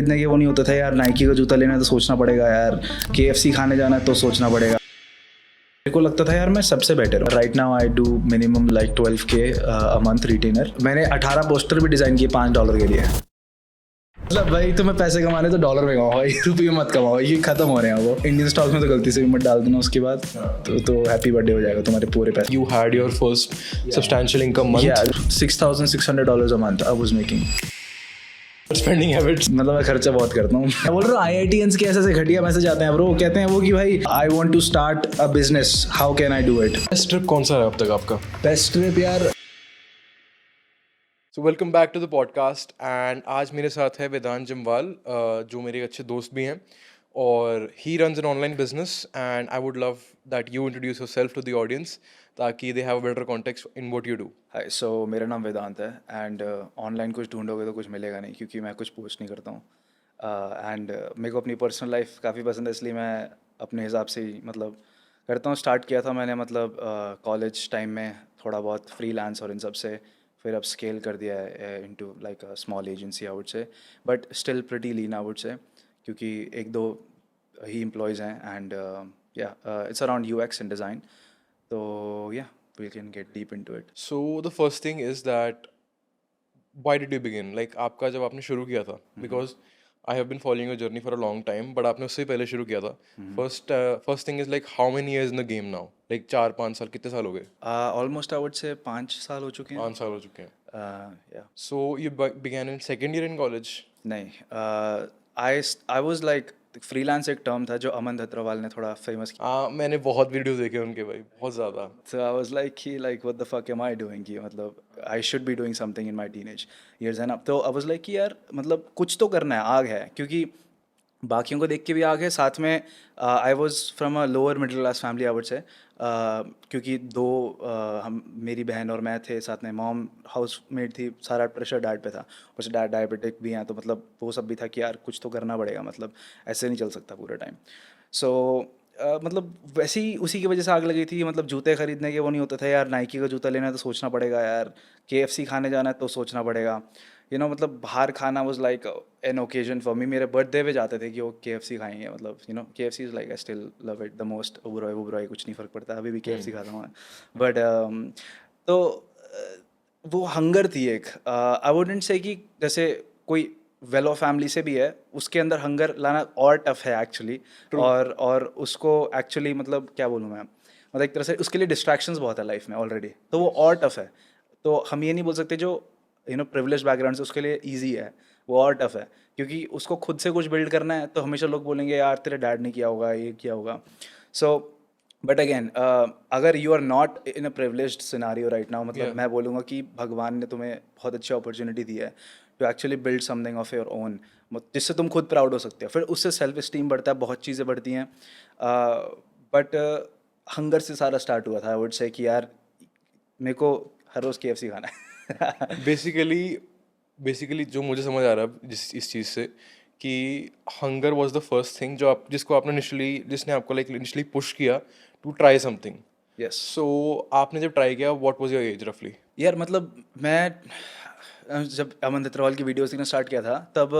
इतने के वो नहीं होता था यार, नाइकी का जूता लेना है तो सोचना पड़ेगा यार, KFC खाने जाना है तो सोचना पड़ेगा। मेरे को लगता था यार मैं सबसे बेटर हूँ। Right now I do minimum like 12K a month retainer. मैंने 18 पोस्टर भी डिज़ाइन किए $5 के लिए। मतलब भाई तुम्हें पैसे कमाने तो डॉलर में कमाओ भाई, रुपये मत कमाओ, ये खत्म हो रहे हैं वो। इंडियन स्टॉक में तो गलती से भी मत डाल देना, उसके बाद तो हैप्पी बर्थडे हो जाएगा तुम्हारे पूरे पैसे। You had your first substantial income month. Yeah, $6,600 a month I was making. Spending habits. मतलब मैं खर्चा बहुत करता हूँ। मैं बोल रहा हूँ IITians के ऐसे घटिया मैसेज आते हैं ब्रो, कहते हैं वो कि भाई I want to start a business, how can I do it. Best trip कौन सा रहा अब तक आपका? बेस्ट ट्रिप यार, So welcome back to the podcast and आज मेरे साथ है वेदांत जम्वाल जो मेरे एक अच्छे दोस्त भी हैं और he runs an online business and I would love that you introduce yourself to the audience ताकि they have a better context in what you do. हाय सो मेरा नाम वेदांत है एंड ऑनलाइन कुछ ढूंढोगे तो कुछ मिलेगा नहीं क्योंकि मैं कुछ पोस्ट नहीं करता हूँ। एंड मेरे को अपनी पर्सनल लाइफ काफ़ी पसंद है, इसलिए मैं अपने हिसाब से ही मतलब करता हूँ। स्टार्ट किया था मैंने मतलब कॉलेज टाइम में थोड़ा बहुत फ्रीलांस और इन सब से, फिर अब स्केल कर दिया है into like a small agency I would say, but still pretty lean I would say, क्योंकि एक दो ही एम्प्लॉयज़ हैं and yeah it's around UX and design. तो yeah we can get deep into it. So the first thing is that why did you begin? Like आपका जब आपने शुरू किया था because I have been following your journey for a long time but आपने उससे पहले शुरू किया था. First thing is like how many years in the game now? Like 4-5 साल कितने साल हो गए? ऑलमोस्ट आई वुड से 5 साल हो चुके हैं। 5 साल हो चुके हैं. या So you began in second year in college. नहीं, आई वाज लाइक फ्रीलांस एक टर्म था जो अमन धत्रवाल ने थोड़ा फेमस किया। हाँ मैंने बहुत वीडियोस देखे उनके भाई बहुत ज़्यादा. So I was like कि like what the fuck am I doing कि मतलब I should be doing something in my teenage years है ना। तो I was like कि यार मतलब कुछ तो करना है, आग है, क्योंकि बाकियों को देख के भी आग है। साथ में I was from a lower middle class family I would say, क्योंकि दो हम मेरी बहन और मैं थे, साथ में मॉम हाउस मेड थी, सारा प्रेशर डैड पे था। कुछ डैड डायबिटिक भी हैं, तो मतलब वो सब भी था कि यार कुछ तो करना पड़ेगा, मतलब ऐसे नहीं चल सकता पूरा टाइम। सो मतलब वैसे ही उसी की वजह से आग लगी थी। मतलब जूते खरीदने के वो नहीं होता था यार, नाइकी का जूता लेना है तो सोचना पड़ेगा यार, KFC खाने जाना है तो सोचना पड़ेगा, मतलब बाहर खाना was like an occasion for me. मेरे बर्थडे पे जाते थे कि वो KFC खाएंगे, मतलब KFC is like I still love it the most. Oberoi कुछ नहीं फ़र्क पड़ता, अभी भी KFC खाता हूँ मैं। बट तो वो हंगर थी एक, आई वुडंट से कि जैसे कोई वेल ऑफ फैमिली से भी है, उसके अंदर हंगर लाना और टफ है एक्चुअली। और उसको एक्चुअली मतलब क्या बोलूँ मैं, मतलब एक तरह से उसके लिए डिस्ट्रैक्शंस बहुत है लाइफ में ऑलरेडी, तो वो और टफ है। तो हम ये नहीं बोल सकते जो प्रिविलेज बैकग्राउंड से उसके लिए ईजी है, वो और टफ है, क्योंकि उसको खुद से कुछ बिल्ड करना है। तो हमेशा लोग बोलेंगे यार तेरे डैड ने किया होगा, ये किया होगा। सो बट अगेन अगर you are not in a privileged scenario right now, मतलब मैं बोलूँगा कि भगवान ने तुम्हें बहुत अच्छी अपॉर्चुनिटी दी है to actually build something of your own, जिससे तुम खुद प्राउड हो सकते हो। फिर उससे सेल्फ इस्टीम बढ़ता है, बहुत चीज़ें बढ़ती हैं। बट हंगर से सारा स्टार्ट हुआ था आई वुड से कि यार मेरे को हर रोज़ KFC खाना है। बेसिकली जो मुझे समझ आ रहा है इस चीज़ से कि hunger was the first thing जो आप जिसको आपने जिसने आपको लाइक इनिशियली पुश किया to try something. Yes so आपने जब ट्राई किया व्हाट वाज योर एज रफली? यार मतलब मैं जब अमन दत्तरवाल की वीडियोस देखना स्टार्ट किया था तब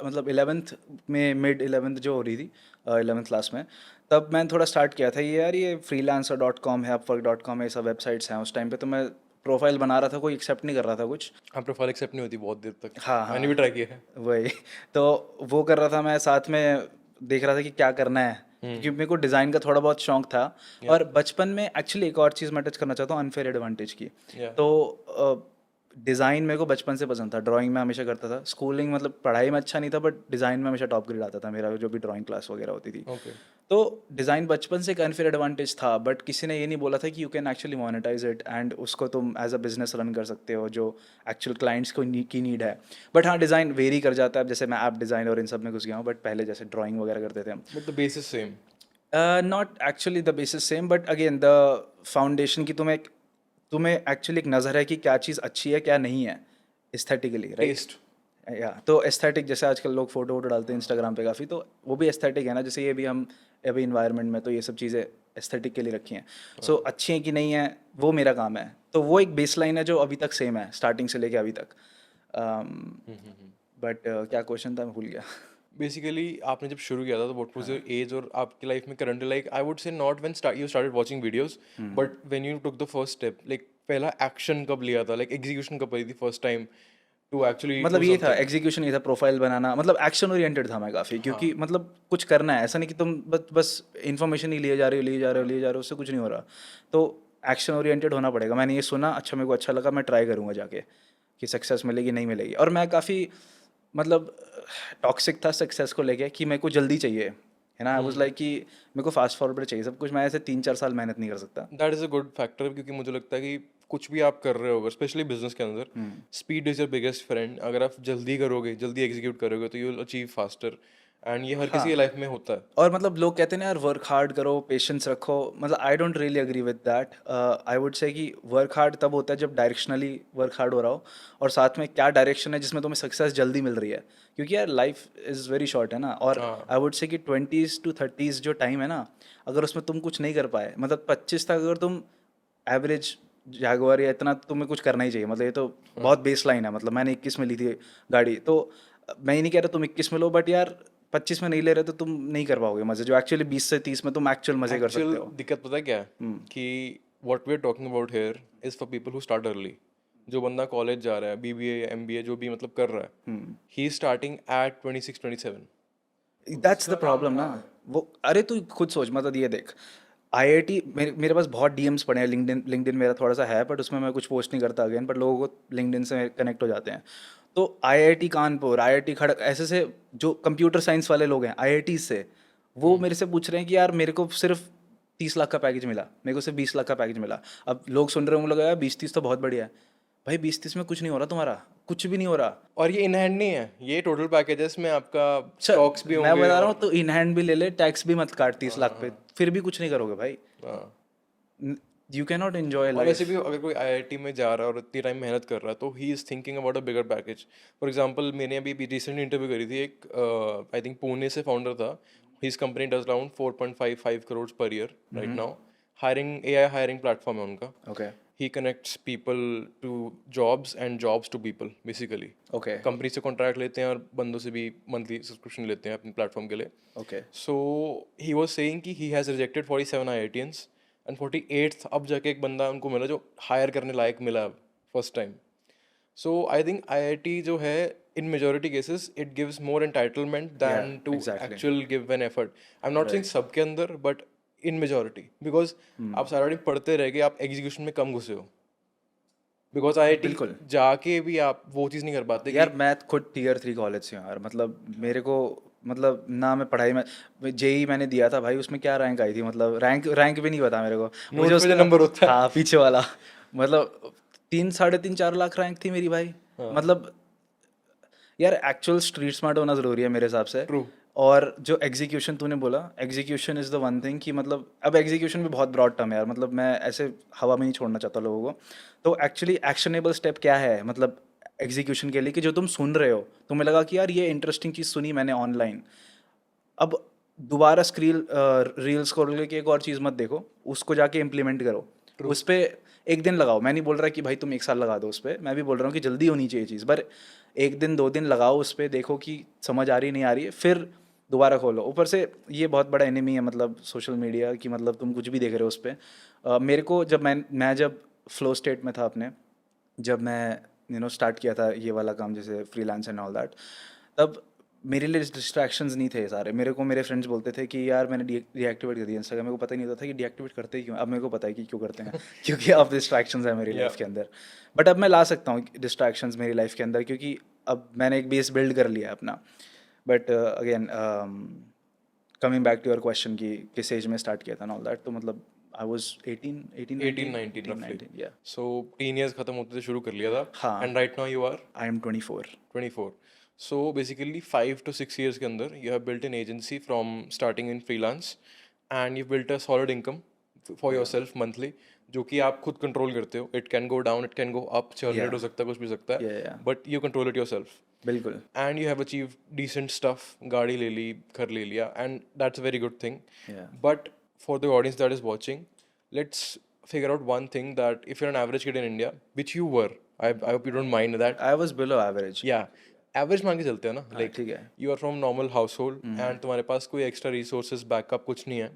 मतलब 11th में, मिड 11th जो हो रही थी 11th क्लास में, तब मैंने थोड़ा स्टार्ट किया था ये यार, ये freelancer.com है, upwork.com है, ये सब वेबसाइट्स हैं। उस टाइम पे तो मैं प्रोफाइल बना रहा था, कोई एक्सेप्ट नहीं कर रहा था कुछ। हाँ प्रोफाइल एक्सेप्ट नहीं होती बहुत देर तक. हाँ मैंने भी ट्राई किया है. वही तो वो कर रहा था मैं, साथ में देख रहा था कि क्या करना है, क्योंकि मेरे को डिज़ाइन का थोड़ा बहुत शौक था। और बचपन में एक्चुअली एक और चीज़ मैं टच करना चाहता हूँ, अनफेयर एडवांटेज की। तो डिज़ाइन मेरे को बचपन से पसंद था, ड्राइंग में हमेशा करता था। स्कूलिंग मतलब पढ़ाई में अच्छा नहीं था, बट डिज़ाइन में हमेशा टॉप ग्रेड आता था मेरा, जो भी ड्राइंग क्लास वगैरह होती थी। ओके. तो डिज़ाइन बचपन से एक अनफेयर एडवांटेज था, बट किसी ने ये नहीं बोला था कि you can actually monetise it and उसको तुम एज अ बिजनेस रन कर सकते हो, जो एक्चुअल क्लाइंट्स को की नीड है। बट हाँ, डिज़ाइन वेरी कर जाता है, जैसे मैं ऐप डिज़ाइन और इन सब में घुस गया हूँ, बट पहले जैसे ड्राइंग वगैरह करते थे हम। But the basis same. Not actually the basis same, but again the foundation की तुम्हें एक्चुअली एक नज़र है कि क्या चीज़ अच्छी है क्या नहीं है एस्थेटिकली, राइट? टेस्ट. या तो एस्थेटिक, जैसे आजकल लोग फोटो वोटो डालते हैं इंस्टाग्राम पे काफ़ी, तो वो भी एस्थेटिक है ना। जैसे ये भी हम अभी इन्वायरमेंट में, तो ये सब चीज़ें एस्थेटिक के लिए रखी हैं। सो अच्छी हैं कि नहीं है, वो मेरा काम है। तो वो एक बेसलाइन है जो अभी तक सेम है, स्टार्टिंग से लेके अभी तक। बट क्या क्वेश्चन था मैं भूल गया. बेसिकली आपने जब शुरू किया था तो व्हाट वाज योर एज, और आपकी लाइफ में करंट, लाइक आई वुड से not when you started watching videos, but when you took the first step, like पहला एक्शन कब लिया था, लाइक एग्जीक्यूशन कब करी थी फर्स्ट टाइम टू एक्चुअली मतलब डू ये था समथिंग? एग्जीक्यूशन, ये था प्रोफाइल बनाना, मतलब एक्शन ओरिएंटेड था मैं काफ़ी, क्योंकि मतलब कुछ करना है, ऐसा नहीं कि तुम बस बस इन्फॉर्मेशन ही लिए जा रहे हो लिए जा रहे हो लिए जा रहे हो, उससे कुछ नहीं हो रहा. तो एक्शन ओरिएंटेड होना पड़ेगा. मैंने ये सुना, अच्छा मेरे को अच्छा लगा, मैं ट्राई करूँगा जाके कि सक्सेस मिलेगी नहीं मिलेगी. और मैं काफ़ी मतलब टॉक्सिक था सक्सेस को लेके कि मेरे को जल्दी चाहिए, है ना. आई वाज लाइक कि मेरे को फास्ट फॉरवर्ड चाहिए सब कुछ, मैं ऐसे 3-4 साल मेहनत नहीं कर सकता. That is a good factor, क्योंकि मुझे लगता है कि कुछ भी आप कर रहे हो, स्पेशली बिजनेस के अंदर, speed is your biggest friend. अगर आप जल्दी करोगे, जल्दी एग्जीक्यूट करोगे, तो you will achieve faster, and ये हर किसी की हाँ. लाइफ में होता है. और मतलब लोग कहते हैं ना यार वर्क हार्ड करो, पेशेंस रखो, मतलब I don't really agree with that. I would say कि वर्क हार्ड तब होता है जब डायरेक्शनली वर्क हार्ड हो रहा हो, और साथ में क्या डायरेक्शन है जिसमें तुम्हें सक्सेस जल्दी मिल रही है, क्योंकि यार लाइफ इज़ वेरी शॉर्ट है ना. और हाँ. आई वुड से कि 20s to 30s जो टाइम है ना, अगर उसमें तुम कुछ नहीं कर पाए, मतलब 25 तक अगर तुम एवरेज जैगुआर या इतना, तुम्हें कुछ करना ही चाहिए. मतलब ये तो बहुत बेस लाइन है. मतलब मैंने 21 में ली थी गाड़ी, तो मैं ये नहीं कह रहा तुम 21 में लो, बट यार 25 में नहीं ले रहे तो तुम नहीं कर पाओगे मजे जो एक्चुअली 20 से 30 में तुम एक्चुअल मजे कर एक्चुअल सकते हो. दिक्कत पता है क्या है? कि what we are talking about here is for people who start early. जो बंदा कॉलेज जा रहा है, बीबीए एमबीए जो भी मतलब कर रहा है, he is starting at 26-27. That's the problem ना. वो अरे तू खुद सोच, मतलब ये देख, आईआईटी मेरे पास बहुत डीएम्स पड़े हैं. लिंक्डइन लिंक्डइन मेरा थोड़ा सा है, बट उसमें मैं कुछ पोस्ट नहीं करता अगेन, बट लोगों को लिंक्डइन से कनेक्ट हो जाते हैं. तो आईआईटी कानपुर, आईआईटी खड़ग, ऐसे से जो कंप्यूटर साइंस वाले लोग हैं आईआईटी से, वो मेरे से पूछ रहे हैं कि यार मेरे को सिर्फ 30 लाख का पैकेज मिला, मेरे को सिर्फ 20 लाख का पैकेज मिला. अब लोग सुन रहे होंगे, लगा यार 20-30 तो बहुत बढ़िया है. भाई 20-30 में कुछ नहीं हो रहा तुम्हारा, कुछ भी नहीं हो रहा. और ये इन हैंड नहीं है, ये टोटल पैकेजेस में आपका अच्छा, स्टॉक्स भी मैं होंगे बता रहा और हूँ तो इन हैंड भी ले ले, टैक्स भी मत काट 30 लाख पे, फिर भी कुछ नहीं करोगे भाई. हाँ. यू कैन नॉट एंजॉय और वैसे लाइफ. भी अगर कोई आईआईटी में जा रहा है और इतनी टाइम मेहनत कर रहा है, तो he is thinking about a bigger package. For example मैंने अभी रिसेंटली इंटरव्यू करी थी, एक आई थिंक पुणे से फाउंडर था. His company does around 4.55 crore per year right now. Hiring, AI hiring platform है उनका. Okay. He connects people to jobs and jobs to people basically. Okay. Company से कॉन्ट्रैक्ट लेते हैं और बंदों से भी मंथली सब्सक्रिप्शन लेते हैं अपने प्लेटफॉर्म के लिए. Okay. So he was saying कि he has rejected 47 IITians, and 48th अब जाके एक बंदा उनको मिला जो हायर करने लायक मिला अब first time. So I think IIT जो है, in majority cases it gives more entitlement than to exactly. Actual give an effort. I am not saying सबके अंदर, बट इन मेजोरिटी, बिकॉज आप सारा दिन पढ़ते रह गए, आप एग्जीक्यूशन में कम घुसे हो. बिकॉज आईआईटी बिल्कुल. जाके भी आप वो चीज़ नहीं कर पाते यार कि मैं खुद टीयर 3 कॉलेज से हूँ यार. मतलब मेरे को, मतलब ना मैं पढ़ाई में, जेई मैंने दिया था भाई, उसमें क्या रैंक आई थी, मतलब रैंक रैंक भी नहीं पता मेरे को. मुझे नोट पे जो उसका, नंबर होता है. हाँ पीछे वाला, मतलब 3-3.5 4 लाख रैंक थी मेरी भाई. मतलब यार एक्चुअल स्ट्रीट स्मार्ट होना ज़रूरी है मेरे हिसाब से. ट्रू. और जो एग्जीक्यूशन तूने बोला, execution is the one thing कि मतलब अब एग्जीक्यूशन भी बहुत ब्रॉड टर्म है यार. मतलब मैं ऐसे हवा में नहीं छोड़ना चाहता लोगों को. तो एक्चुअली एक्शनेबल स्टेप क्या है मतलब एग्जीक्यूशन के लिए, कि जो तुम सुन रहे हो, तुम्हें लगा कि यार ये इंटरेस्टिंग चीज़ सुनी मैंने ऑनलाइन, अब दोबारा स्क्रील रील्स खोल के एक और चीज़ मत देखो, उसको जाके इम्प्लीमेंट करो. उस पर एक दिन लगाओ. मैं नहीं बोल रहा कि भाई तुम 1 साल लगा दो उस पर, मैं भी बोल रहा हूँ कि जल्दी होनी चाहिए चीज़, पर 1 दिन 2 दिन लगाओ उस पर, देखो कि समझ आ रही नहीं आ रही है, फिर दोबारा खोलो. ऊपर से ये बहुत बड़ा एनिमी है मतलब सोशल मीडिया की, मतलब तुम कुछ भी देख रहे हो उस पर. मेरे को जब मैं जब फ्लो स्टेट में था अपने, जब मैं स्टार्ट किया था ये वाला काम जैसे फ्रीलांस एंड ऑल दैट, तब मेरे लिए डिस्ट्रैक्शंस नहीं थे सारे. मेरे को मेरे फ्रेंड्स बोलते थे कि यार मैंने डीएक्टिवेट कर दिया इंस्टाग्राम. मेरे को पता ही नहीं होता था कि डीएक्टिवेट करते ही क्यों. अब मेरे को पता है कि क्यों करते हैं क्योंकि अब डिस्ट्रैक्शंस है मेरी लाइफ के अंदर. बट अब मैं ला सकता हूँ डिस्ट्रैक्शंस मेरी लाइफ के अंदर, क्योंकि अब मैंने एक बेस बिल्ड कर लिया है अपना. But again coming back to your question कि किस एज में स्टार्ट किया था ऑल दैट, तो मतलब आई वाज 18 18-19 roughly. 19 या. So teen years खत्म होते थे शुरू कर लिया था. हाँ. And right now you are I am 24. 24. So basically 5 to 6 years के अंदर you have built an agency from starting in freelance, and you've built a solid income for yourself monthly, जो कि आप खुद कंट्रोल करते हो. It can go down, it can go up, churn rate हो सकता है, कुछ भी सकता है, Yeah. but you control it yourself. बिल्कुल. And you have achieved decent stuff. गाड़ी ले ली, घर ले लिया, and that's a very good thing. Yeah. But for the audience that is watching, let's figure out one thing, that if you're an average kid in India, which you were, I hope you don't mind that. I was below average. Yeah. Average मान के चलते हैं ना, like ठीक है। You are from normal household and तुम्हारे पास कोई एक्स्ट्रा रिसोर्सेज बैकअप कुछ नहीं है,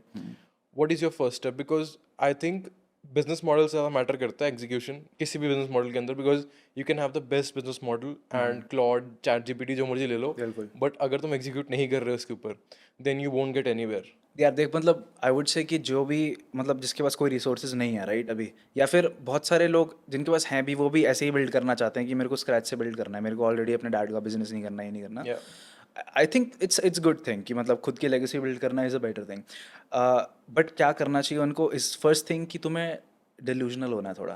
what is your first step? Because I think business model से ज़्यादा मैटर करता है एग्जीक्यूशन किसी भी बिजनेस मॉडल के अंदर, because you can have the best business model and Claude, chat GPT, जो मर्जी ले लो, बिल्कुल। बट अगर तुम एग्जीक्यूट नहीं कर रहे हो उसके ऊपर, then you won't get anywhere. यार देख, मतलब आई वुड से कि जो भी मतलब जिसके पास कोई रिसोर्सेज नहीं है राइट अभी, या फिर बहुत सारे लोग जिनके पास हैं भी, वो भी ऐसे ही बिल्ड करना चाहते हैं कि मेरे को स्क्रैच से बिल्ड करना है, मेरे को ऑलरेडी अपने डैड का बिजनेस नहीं करना, ये नहीं करना। I think it's good thing कि मतलब खुद की लेगेसी बिल्ड करना is a better thing. But क्या करना चाहिए उनको इज़ फर्स्ट थिंग कि तुम्हें डिल्यूजनल होना है थोड़ा,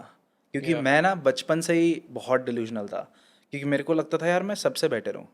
क्योंकि मैं ना बचपन से ही बहुत डिल्यूजनल था, क्योंकि मेरे को लगता था यार मैं सबसे बेटर हूँ।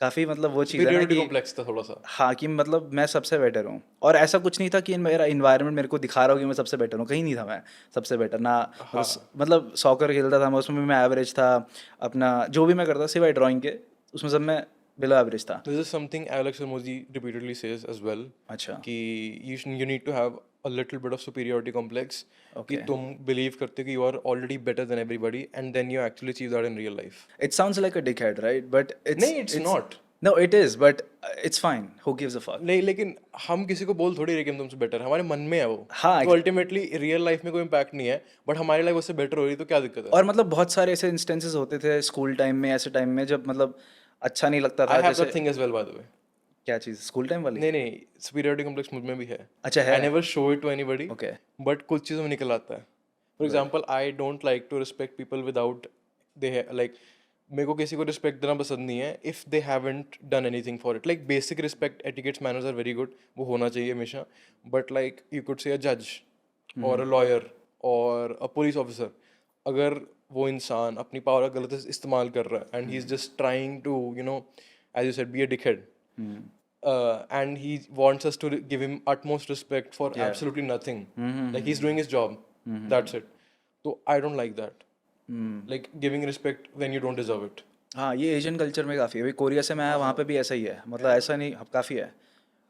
काफ़ी मतलब वो चीज़ है ना सुपीरियरिटी कि कॉम्प्लेक्स था थोड़ा सा। हाँ, कि मतलब मैं सबसे बेटर हूँ, और ऐसा कुछ नहीं था कि मेरा इन्वायरमेंट मेरे को दिखा रहा हो कि मैं सबसे बेटर हूँ, कहीं नहीं था मैं सबसे बेटर ना। मतलब सॉकर खेलता था मैं, उसमें भी मैं एवरेज था, अपना जो भी मैं करता सिवाय ड्राइंग के, उसमें सब मैं बिलो एवरेज था। This is something Alex Hormozy repeatedly says as well, अच्छा। कि you need to have a little bit of superiority complex, कि ओके। तुम believe करते हो कि you are already better than everybody and then you actually achieve that in real life. It sounds like a dickhead, right? But नहीं, it's not. no, it is, but it's fine. Who gives a fuck? नहीं, लेकिन हम किसी को बोल थोड़ी रहे कि हम तुमसे बेटर, हमारे मन में है वो। हाँ, तो अल्टीमेटली रियल लाइफ में कोई इम्पैक्ट नहीं है, बट हमारी लाइफ उससे बेटर हो रही है, तो क्या दिक्कत है? और मतलब बहुत सारे ऐसे इंस्टेंसेस होते थे स्कूल टाइम में, ऐसे टाइम में जब मतलब अच्छा नहीं लगता आई था, हैव जैसे that thing as well by the way. क्या चीज़, स्कूल टाइम वाली? नहीं नहीं, सुपीरियरिटी कॉम्प्लेक्स मुझ में भी है। अच्छा आई है। Never show it to anybody, okay. But कुछ चीज़ों में निकल आता है। For example, I don't like to respect people without they like, मेरे को किसी को रिस्पेक्ट देना पसंद नहीं है if they haven't done anything for it. Like basic respect, etiquettes, manners are very good, वो होना चाहिए हमेशा, बट लाइक यू कुड से अ जज और अ लॉयर और अ पुलिस ऑफिसर, अगर वो इंसान अपनी पावर का गलत इस्तेमाल कर रहा है and he is just trying to you know as you said be a dickhead, and he wants us to give him utmost respect for absolutely nothing. Like he's doing his job. That's it. So I don't like that. Like giving respect when you don't deserve it. हाँ, ये Asian culture में काफ़ी है। अभी Korea से मैं आया, वहाँ पे भी ऐसा ही है, मतलब ऐसा नहीं, काफ़ी है।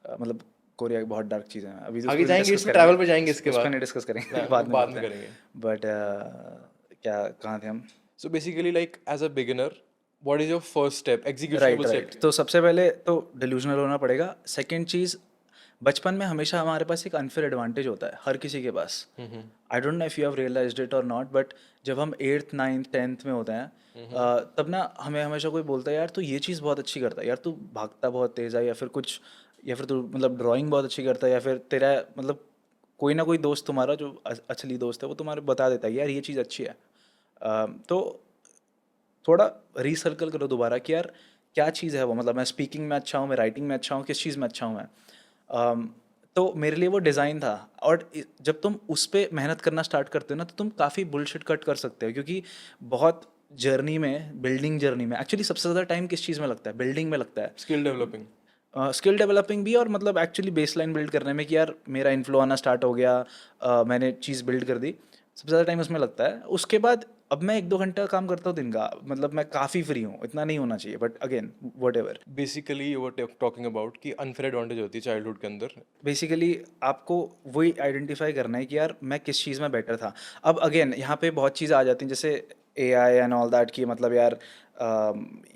मतलब कोरिया की बहुत डार्क चीज़ें हैं, अभी तो आगे उसको जाएंगे, डिस्कस इसमें ट्रैवल पे करेंगे, जाएंगे इसके उस पर बाद। नहीं डिस्कस करेंगे, हाँ, बाद में बाद में करते हैं। करेंगे। बट क्या कहाँ थे हम? So basically, like as a beginner, what is your first step? Right Executable right, step. तो सबसे पहले तो डिल्यूजनल होना पड़ेगा। सेकंड चीज़, बचपन में हमेशा हमारे पास एक अनफेयर एडवांटेज होता है हर किसी के पास। I don't know if you have realized it और नॉट, बट जब हम 8th 9th 10th में होते हैं, तब ना हमें हमेशा कोई बोलता है यार तू ये चीज़ बहुत अच्छी करता है, यार तू भागता बहुत तेज़ है, या फिर कुछ, या फिर तू मतलब ड्राइंग बहुत अच्छी करता है, या फिर तेरा मतलब कोई ना कोई दोस्त तुम्हारा जो असली दोस्त है वो तुम्हारे बता देता है यार ये चीज़ अच्छी है। तो थोड़ा रिसर्कल करो दोबारा कि यार क्या चीज़ है वो, मतलब मैं स्पीकिंग में अच्छा हूँ, मैं राइटिंग में अच्छा हूँ, किस चीज़ में अच्छा हूँ मैं। तो मेरे लिए वो डिज़ाइन था, और जब तुम उस पर मेहनत करना स्टार्ट करते हो ना, तो तुम काफ़ी बुलशिट कट कर सकते हो, क्योंकि बहुत जर्नी में, बिल्डिंग जर्नी में एक्चुअली सबसे ज़्यादा टाइम किस चीज़ में लगता है? बिल्डिंग में लगता है। Skill developing. स्किल डेवलपिंग भी, और मतलब एक्चुअली बेसलाइन बिल्ड करने में कि यार मेरा इन्फ्लो आना स्टार्ट हो गया, मैंने चीज़ बिल्ड कर दी, सबसे ज़्यादा टाइम उसमें लगता है। उसके बाद अब मैं 1-2 घंटा काम करता हूँ दिन का, मतलब मैं काफ़ी फ्री हूँ, इतना नहीं होना चाहिए, but again what ever. Basically, you were talking about कि unfair advantage होती है चाइल्डहुड के अंदर। बेसिकली आपको वही आइडेंटिफाई करना है कि यार मैं किस चीज़ में बेटर था। अब अगेन यहाँ पे बहुत चीज़ें आ जाती हैं, जैसे एआई एंड ऑल दैट, की मतलब यार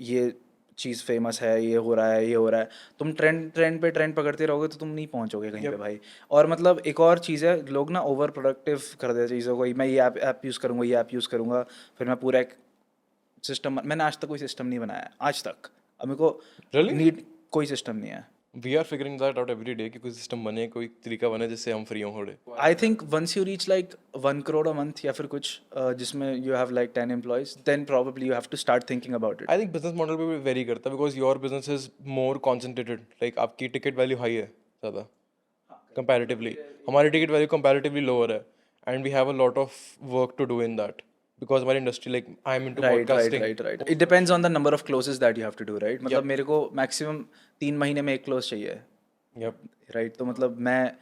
ये चीज़ फेमस है, ये हो रहा है, ये हो रहा है, तुम ट्रेंड पकड़ते रहोगे तो तुम नहीं पहुंचोगे कहीं पे भाई। और मतलब एक और चीज़ है, लोग ना ओवर प्रोडक्टिव कर देते चीज़ों को, मैं ये ऐप यूज़ करूँगा, ये ऐप यूज़ करूँगा, फिर मैं पूरा एक सिस्टम, मैंने आज तक कोई सिस्टम नहीं बनाया आज तक, अब मेरे को Really? नीड कोई सिस्टम नहीं है। We are figuring that out every day कि कोई सिस्टम बने, कोई तरीका बने जिससे हम फ्री हों थोड़े। I think once you reach like 1 crore a month या फिर कुछ, जिसमें you have like 10 employees, then probably you have to start thinking about it. I think business model पे भी वेरी करता है, because your business is more concentrated, like आपकी ticket value high है ज़्यादा कंपैरेटिवली, हमारी टिकट वैल्यू कंपैरेटिवली लोअर है, and we have a lot of work to do in that, because हमारी industry, like I am into podcasting. Right, it depends on the number of closes that you have to do, right? मतलब मेरे को maximum 3 महीने में एक close चाहिए, yup, right? तो मतलब मैं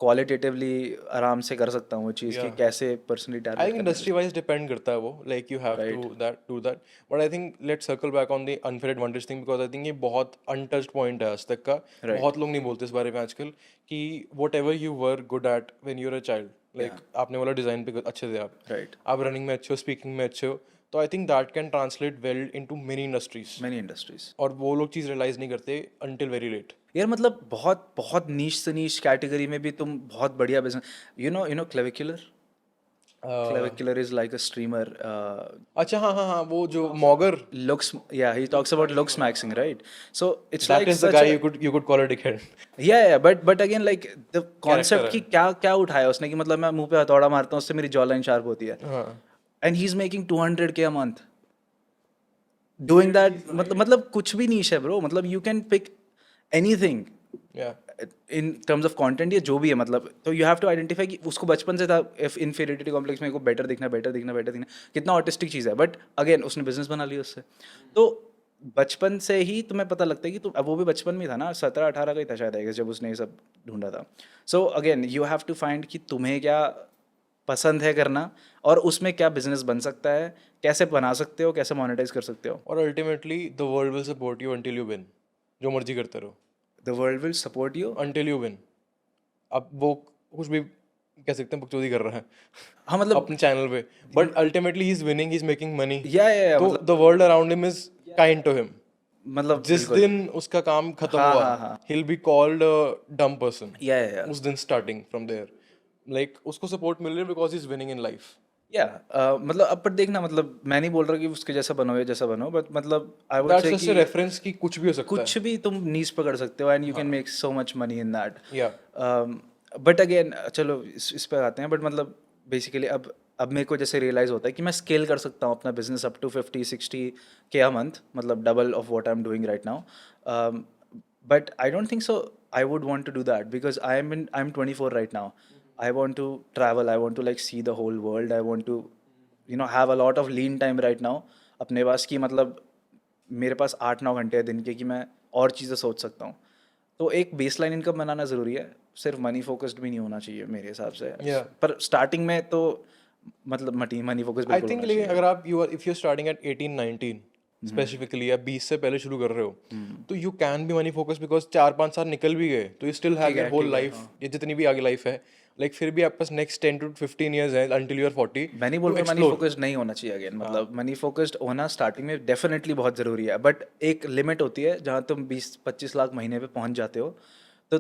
क्वालिटेटिवली आराम से कर सकता हूँ वो चीज़ कि कैसे personally I target think industry wise depend करता है वो, like you have to do that, but I think let's circle back on the unfair advantage thing, because I think ये बहुत अनटच्ड पॉइंट है आज तक का। बहुत लोग नहीं बोलते इस बारे में आजकल कि what ever you were good at when you were a child, like आपने बोला डिज़ाइन पे अच्छे थे आप, राइट। आप रनिंग में अच्छे हो, स्पीकिंग में अच्छे हो, तो I think that can translate well into many industries, many industries. और वो लोग चीज़ रियलाइज नहीं करते अंटिल वेरी लेट। यार मतलब बहुत बहुत नीश से नीश कैटेगरी में भी तुम बहुत बढ़िया business, you know clavicular. Clavicular is like a streamer, अच्छा, हाँ हाँ हाँ, वो जो मॉगर, looks, yeah, he talks about looks maxing, right? So it's that like is the such guy a, you could call a dickhead. yeah, but again like the character concept है। की क्या क्या उठाया उसने कि मतलब मैं मुंह पे हथौड़ा मारता हूँ उससे मेरी जॉ लाइन शार्प होती है, हाँ and he's making 200K a month doing that। मतलब कुछ भी नीश है ब्रो, मतलब you can pick anything या इन टर्म्स ऑफ कंटेंट या जो भी है, मतलब तो यू हैव टू आइडेंटिफाई कि उसको बचपन से था इफ इन्फीरियरिटी कॉम्प्लेक्स में को बेटर दिखना बेटर दिखना बेटर दिखना, कितना ऑटिस्टिक चीज़ है, बट अगेन उसने बिजनेस बना लिया उससे। तो बचपन से ही तुम्हें पता लगता है कि तुम, अब वो भी बचपन में था ना, 17-18 का ही था शायद जब उसने ये सब ढूंढा था। So again you have to find कि तुम्हें क्या पसंद है करना, और उसमें क्या बिजनेस बन सकता है, कैसे बना सकते हो, कैसे मोनेटाइज कर सकते हो। और ultimately the world will support you until you win, जो मर्जी करते रहो the world will support you. Until you win. अब वो कुछ भी कह सकते हैं, बकचोदी कर रहा है हाँ मतलब अपने चैनल पे, but ultimately he is winning, he is making money, या तो मतलब the world around him is kind to him. मतलब जिस बिल्कुल। दिन उसका काम खत्म हाँ, हुआ, हाँ, हाँ। he'll be called a dumb person या उस दिन, स्टार्टिंग फ्रॉम देयर, लाइक उसको सपोर्ट मिल रही है because he is winning in life. या मतलब अब पर देखना, मतलब मैं नहीं बोल रहा कि उसके जैसा बनो या जैसा बनो, बट मतलब आई वुड दैट्स से जस्ट अ कि रेफरेंस कि कुछ भी हो सकता कुछ भी तुम नीज पकड़ सकते हो and you can make so much money in that. है। या बट अगेन चलो इस पे आते हैं, बट मतलब बेसिकली अब मेरे को जैसे रियलाइज़ होता है कि मैं स्केल कर सकता हूँ अपना business up to 50-60K a month, मतलब double of what I am doing right now. But I don't think so I would want to do that because I am 24 right now. I want to travel, I want to like see the whole world, I want to have a lot of lean time right now अपने पास की, मतलब मेरे पास 8-9 घंटे हैं दिन के कि मैं और चीज़ें सोच सकता हूँ। तो एक बेसलाइन इनकम बनाना ज़रूरी है, सिर्फ मनी फोकस्ड भी नहीं होना चाहिए मेरे हिसाब से। Yeah. पर स्टार्टिंग में तो मतलब मनी फोकस आई बिल्कुल थिंक होना लेकिन चाहिए। अगर आप if you are starting at 18-19 specifically, या 20 से पहले शुरू कर रहे हो, तो you can be money focus because 4-5 साल निकल भी गए, तो you still have your whole life, ये जितनी भी आगे लाइफ है, लाइक फिर भी आपके पास नेक्स्ट 10 to 15 years है अंटिल यू आर 40 मैं नहीं बोल टू रहा मनी एक्सप्लोर। फोकस्ड नहीं होना चाहिए अगेन, मतलब मनी फोकस्ड होना स्टार्टिंग में डेफिनेटली बहुत ज़रूरी है, बट एक लिमिट होती है जहाँ तुम 20-25 लाख महीने पे पहुँच जाते हो। तो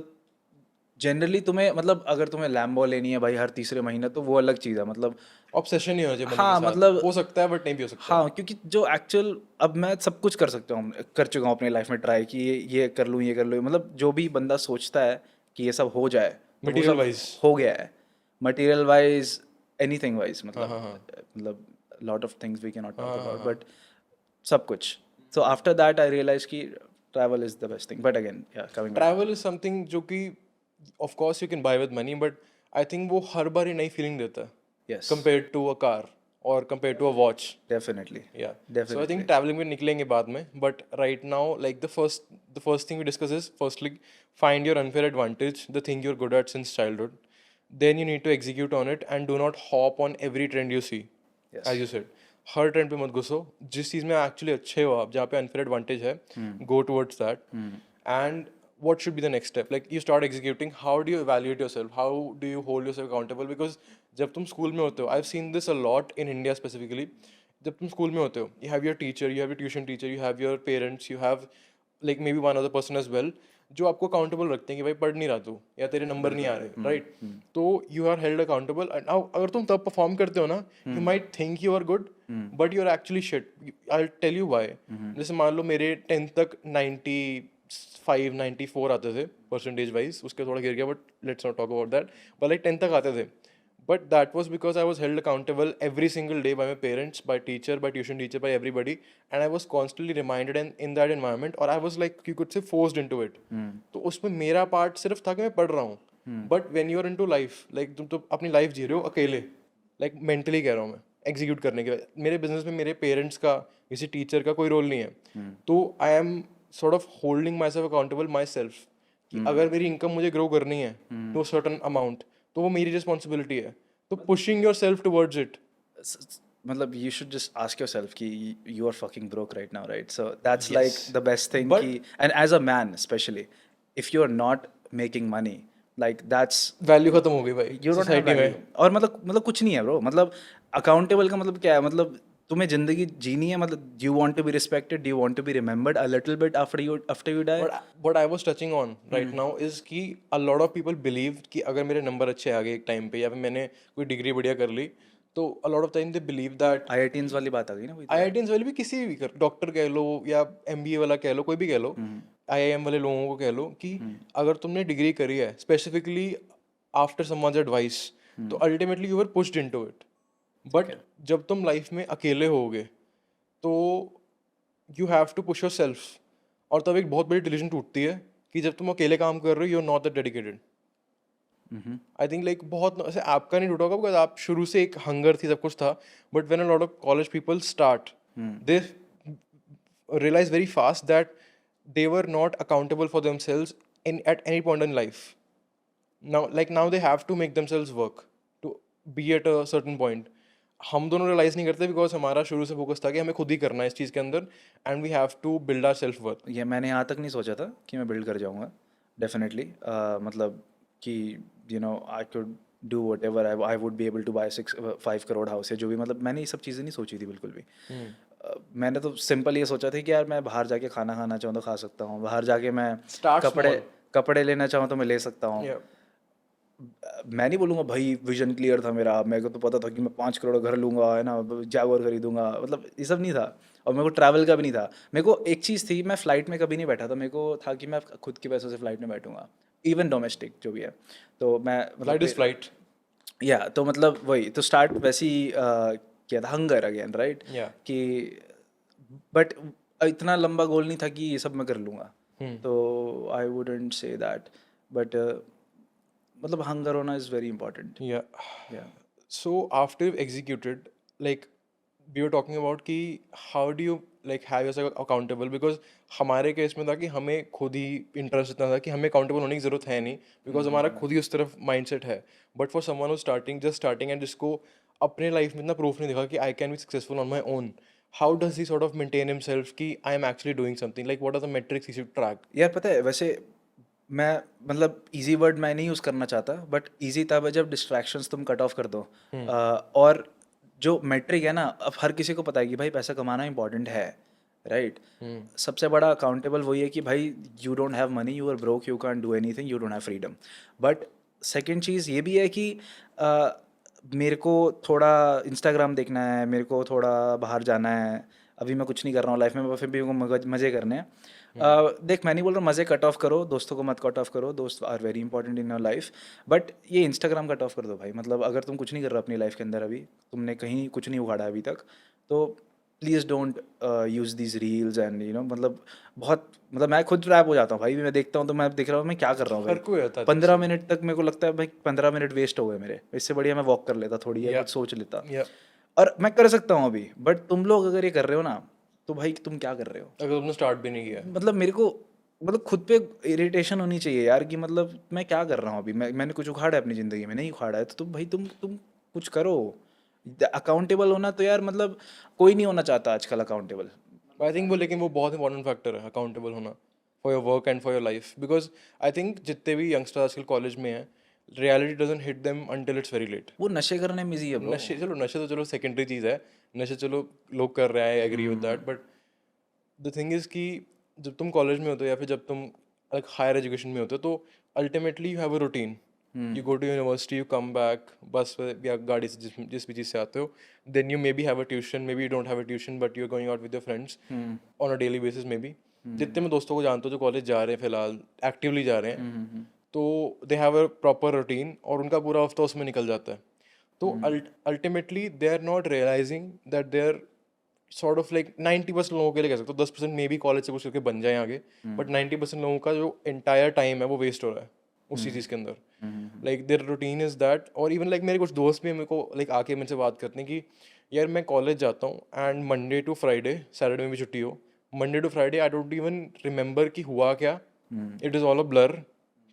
जनरली तुम्हें, मतलब अगर तुम्हें लैम्बो लेनी है भाई हर तीसरे महीने, तो वो अलग चीज़ है, मतलब ऑब्सेशन नहीं होना चाहिए मनी हाँ के साथ, मतलब हो सकता है बट नहीं भी हो सकता। हाँ, क्योंकि जो एक्चुअल, अब मैं सब कुछ कर सकता हूँ, कर चुका हूँ अपनी लाइफ में ट्राई कि ये कर लूँ ये कर लूँ, मतलब जो भी बंदा सोचता है कि ये सब हो जाए तो वो मटेरियल सब वाइज, हो गया है। मटेरियल वाइज, एनीथिंग वाइज, मतलब lot of things we can not talk about, but सब कुछ। So after that I realize कि travel is the best thing, but again या कमिंग ट्रैवल इज समथिंग जो कि of course you can buy with money, but I think वो हर बार ही नई फीलिंग देता है yes compared to a car और compared to a watch. Definitely Yeah. So I definitely think traveling में निकलेंगे बाद में, but right now like the first thing we discuss is firstly find your unfair advantage, the thing you're good at since childhood. Then you need to execute on it and do not hop on every trend you see. Yes. As you said, her trend पे मत घुसो, जिस चीज़ में actually अच्छे हो आप, जहाँ पे unfair advantage है, go towards that. And what should be the next step? Like you start executing, how do you evaluate yourself, how do you hold yourself accountable? Because जब तुम स्कूल में होते हो, I've seen this a lot in India specifically, जब तुम school में होते हो, you have your teacher, you have your tuition teacher, you have your parents, you have like maybe one other person as well, जो आपको accountable रखते हैं कि भाई पढ़ नहीं रहा तू, या तेरे नंबर नहीं आ रहे, राइट? तो you are held accountable, and अगर तुम तब परफॉर्म करते हो ना, you might think you are good but you are actually shit. I tell you why. जैसे मान लो मेरे 10th तक 95-94 आते थे परसेंटेज वाइज, उसके थोड़ा गिर गया, but let's not talk about that, but like 10th तक आते थे। But that was because I was held accountable every single day by my parents, by teacher, by tuition teacher, by everybody, and I was constantly reminded in that environment, or I was like, you could say, forced into it. तो उसमें मेरा part सिर्फ था कि मैं पढ़ रहा हूँ, but when you are into life, like तुम तो अपनी लाइफ जी रहे हो अकेले, लाइक मेंटली कह रहा हूँ मैं, एग्जीक्यूट करने के बाद मेरे बिजनेस में मेरे पेरेंट्स का, किसी टीचर का कोई रोल नहीं है, तो I am sort of holding my self accountable my self, कि अगर मेरी इनकम मुझे ग्रो करनी है टू सर्टन अमाउंट, तो वो मेरी रिस्पॉन्सिबिलिटी है, तो pushing your self towards it. मतलब you should just ask yourself कि you are fucking broke right now, right? So that's Yes. like the best thing But- कि, and as a man especially, if you are not making money, like that's value खत्म हो गई भाई you don't have society value. में। और मतलब कुछ नहीं है ब्रो, मतलब अकाउंटेबल का मतलब क्या है, मतलब तुम्हें जिंदगी जीनी है, मतलब do you want to be respected, do you want to be remembered a little bit after you die? What I was touching on right now is कि a lot of people believe कि अगर मेरे number अच्छे आ गए एक time पे या फिर मैंने कोई डिग्री बढ़िया कर ली, तो a lot of time they believe that IITs वाली बात आ गई ना वही तो। IITs वाले भी किसी भी डॉक्टर कह लो या MBA वाला कह लो, कोई भी कह लो, IIM वाले लोगों को कह लो कि अगर तुमने डिग्री करी है स्पेसिफिकली आफ्टर समवन्स एडवाइस, तो ultimately you were pushed into it. But जब तुम लाइफ में अकेले होगे तो you have to push yourself, और तब एक बहुत बड़ी डिसीजन टूटती है कि जब तुम अकेले काम कर रहे हो you are not that dedicated. I think like बहुत ऐसे आपका नहीं टूटा होगा बिकॉज आप शुरू से एक हंगर थी, सब कुछ था. But when a lot of college people start they realize very fast that they were not accountable for themselves at any point in life. Now they have to make themselves work to be at a certain point. हम दोनों realise नहीं करते because हमारा शुरू से focus था कि हमें खुद ही करना है इस चीज़ के अंदर, and we have to build our self worth. ये मैंने यहाँ तक नहीं सोचा था कि मैं बिल्ड कर जाऊँगा डेफिनेटली. मतलब कि I could do whatever I would be able to buy 5 crore house या जो भी, मतलब मैंने ये सब चीज़ें नहीं सोची थी बिल्कुल भी. मैंने तो सिंपल ये सोचा था कि यार मैं बाहर जाके खाना खाना चाहूँ तो खा सकता हूँ, बाहर जाके मैं कपड़े लेना चाहूँ तो मैं ले सकता हूँ. मैं नहीं बोलूँगा भाई विजन क्लियर था मेरा, मेरे को तो पता था कि मैं 5 करोड़ घर लूँगा, है ना, जैगुआर खरीदूंगा, मतलब ये सब नहीं था. और मेरे को ट्रैवल का भी नहीं था. मेरे को एक चीज़ थी, मैं फ़्लाइट में कभी नहीं बैठा था. मेरे को था कि मैं खुद के पैसों से फ़्लाइट में बैठूंगा, इवन डोमेस्टिक जो भी है. तो मैं फ्लाइट या तो मतलब वही तो स्टार्ट वैसी किया था, हंगर अगेन राइट, कि बट इतना लंबा गोल नहीं था कि ये सब मैं कर लूँगा. तो I wouldn't say that, but मतलब हंगर होना is very important. So after executed like we were talking about कि how do you like have yourself accountable, because हमारे केस में था कि हमें खुद ही इंटरेस्ट इतना था कि हमें अकाउंटेबल होने की ज़रूरत है नहीं, बिकॉज हमारा खुद ही उस तरफ माइंडसेट है. But for someone who just starting and जिसको अपने लाइफ में इतना प्रूफ नहीं दिखा कि I can be successful on my own, how does he sort of maintain himself कि I am actually doing something, like what are the metrics he should track? यार पता है वैसे मैं मतलब इजी वर्ड मैं नहीं यूज़ करना चाहता, बट इजी तब है जब डिस्ट्रैक्शंस तुम कट ऑफ कर दो. और जो मेट्रिक है ना, अब हर किसी को पता है कि भाई पैसा कमाना इंपॉर्टेंट है, राइट. सबसे बड़ा अकाउंटेबल वही है कि भाई you don't have money, you are broke, you can do anything, you don't have freedom. But second चीज़ ये भी है कि मेरे को थोड़ा इंस्टाग्राम देखना है, मेरे को थोड़ा बाहर जाना है. अभी मैं कुछ नहीं कर रहा हूँ लाइफ में, फिर भी मेरे को मज़े करने हैं. देख मैं नहीं बोल रहा मज़े कट ऑफ करो, दोस्तों को मत कट ऑफ करो, दोस्त are very important in your life. But ये इंस्टाग्राम कट ऑफ कर दो भाई. मतलब अगर तुम कुछ नहीं कर रहे अपनी लाइफ के अंदर, अभी तुमने कहीं कुछ नहीं उखाड़ा अभी तक, तो please don't use these reels and मतलब बहुत, मतलब मैं खुद ट्रैप हो जाता हूँ भाई. मैं देखता हूँ तो मैं देख रहा हूँ मैं क्या कर रहा हूँ भाई. 15 मिनट तक मेरे को लगता है भाई 15 मिनट वेस्ट हो गए मेरे. इससे बढ़िया मैं वॉक कर लेता थोड़ी, या कुछ सोच लेता. और मैं कर सकता हूँ अभी, बट तुम लोग अगर ये कर रहे हो ना, तो भाई तुम क्या कर रहे हो अगर तुमने स्टार्ट भी नहीं किया? मतलब मेरे को मतलब खुद पे इरिटेशन होनी चाहिए यार, कि मतलब मैं क्या कर रहा हूँ अभी. मैंने कुछ उखाड़ा है अपनी ज़िंदगी में, नहीं उखाड़ा है तो तुम भाई तुम कुछ करो. अकाउंटेबल होना तो यार मतलब कोई नहीं होना चाहता आजकल अकाउंटेबल. आई थिंक वो, लेकिन वो बहुत इंपॉर्टेंट फैक्टर है अकाउंटेबल होना for your work and for your life, because I think जितने भी यंगस्टर्स आजकल कॉलेज में हैं, reality doesn't hit them until it's very late. वो नशे करने में इजी है bro. नशे तो चलो सेकेंडरी चीज़ है. नशे चलो लोग कर रहे हैं, I agree with that. But the thing is कि जब तुम कॉलेज में होते हो या फिर जब तुम लाइक हायर एजुकेशन में होते हो, तो ultimately you have a routine. You go to university, you come back bus या गाड़ी से, जिस भी चीज़ से आते हो. Then you maybe have a tuition, maybe you don't have a tuition, but you are going out with your friends on a daily basis. Maybe जितने मैं दोस्तों को जानता हूँ जो कॉलेज जा रहे हैं फिलहाल, एक्टिवली जा रहे हैं, तो they have a proper routine और उनका पूरा हफ्ता उसमें निकल जाता है. तो ultimately they are not realising that they are sort of like 90% लोगों के लिए कह सकते हो, 10% मे बी कॉलेज से कुछ करके बन जाए आगे, बट 90% लोगों का जो एंटायर टाइम है वो वेस्ट हो रहा है उसी चीज़ के अंदर. Like their routine is that. और इवन लाइक मेरे कुछ दोस्त भी मेरे को लाइक आके मेरे से बात करते हैं कि यार मैं कॉलेज जाता हूँ and Monday to Friday, Saturday में भी छुट्टी हो, Monday to Friday I don't even remember कि हुआ क्या. It is all a blur.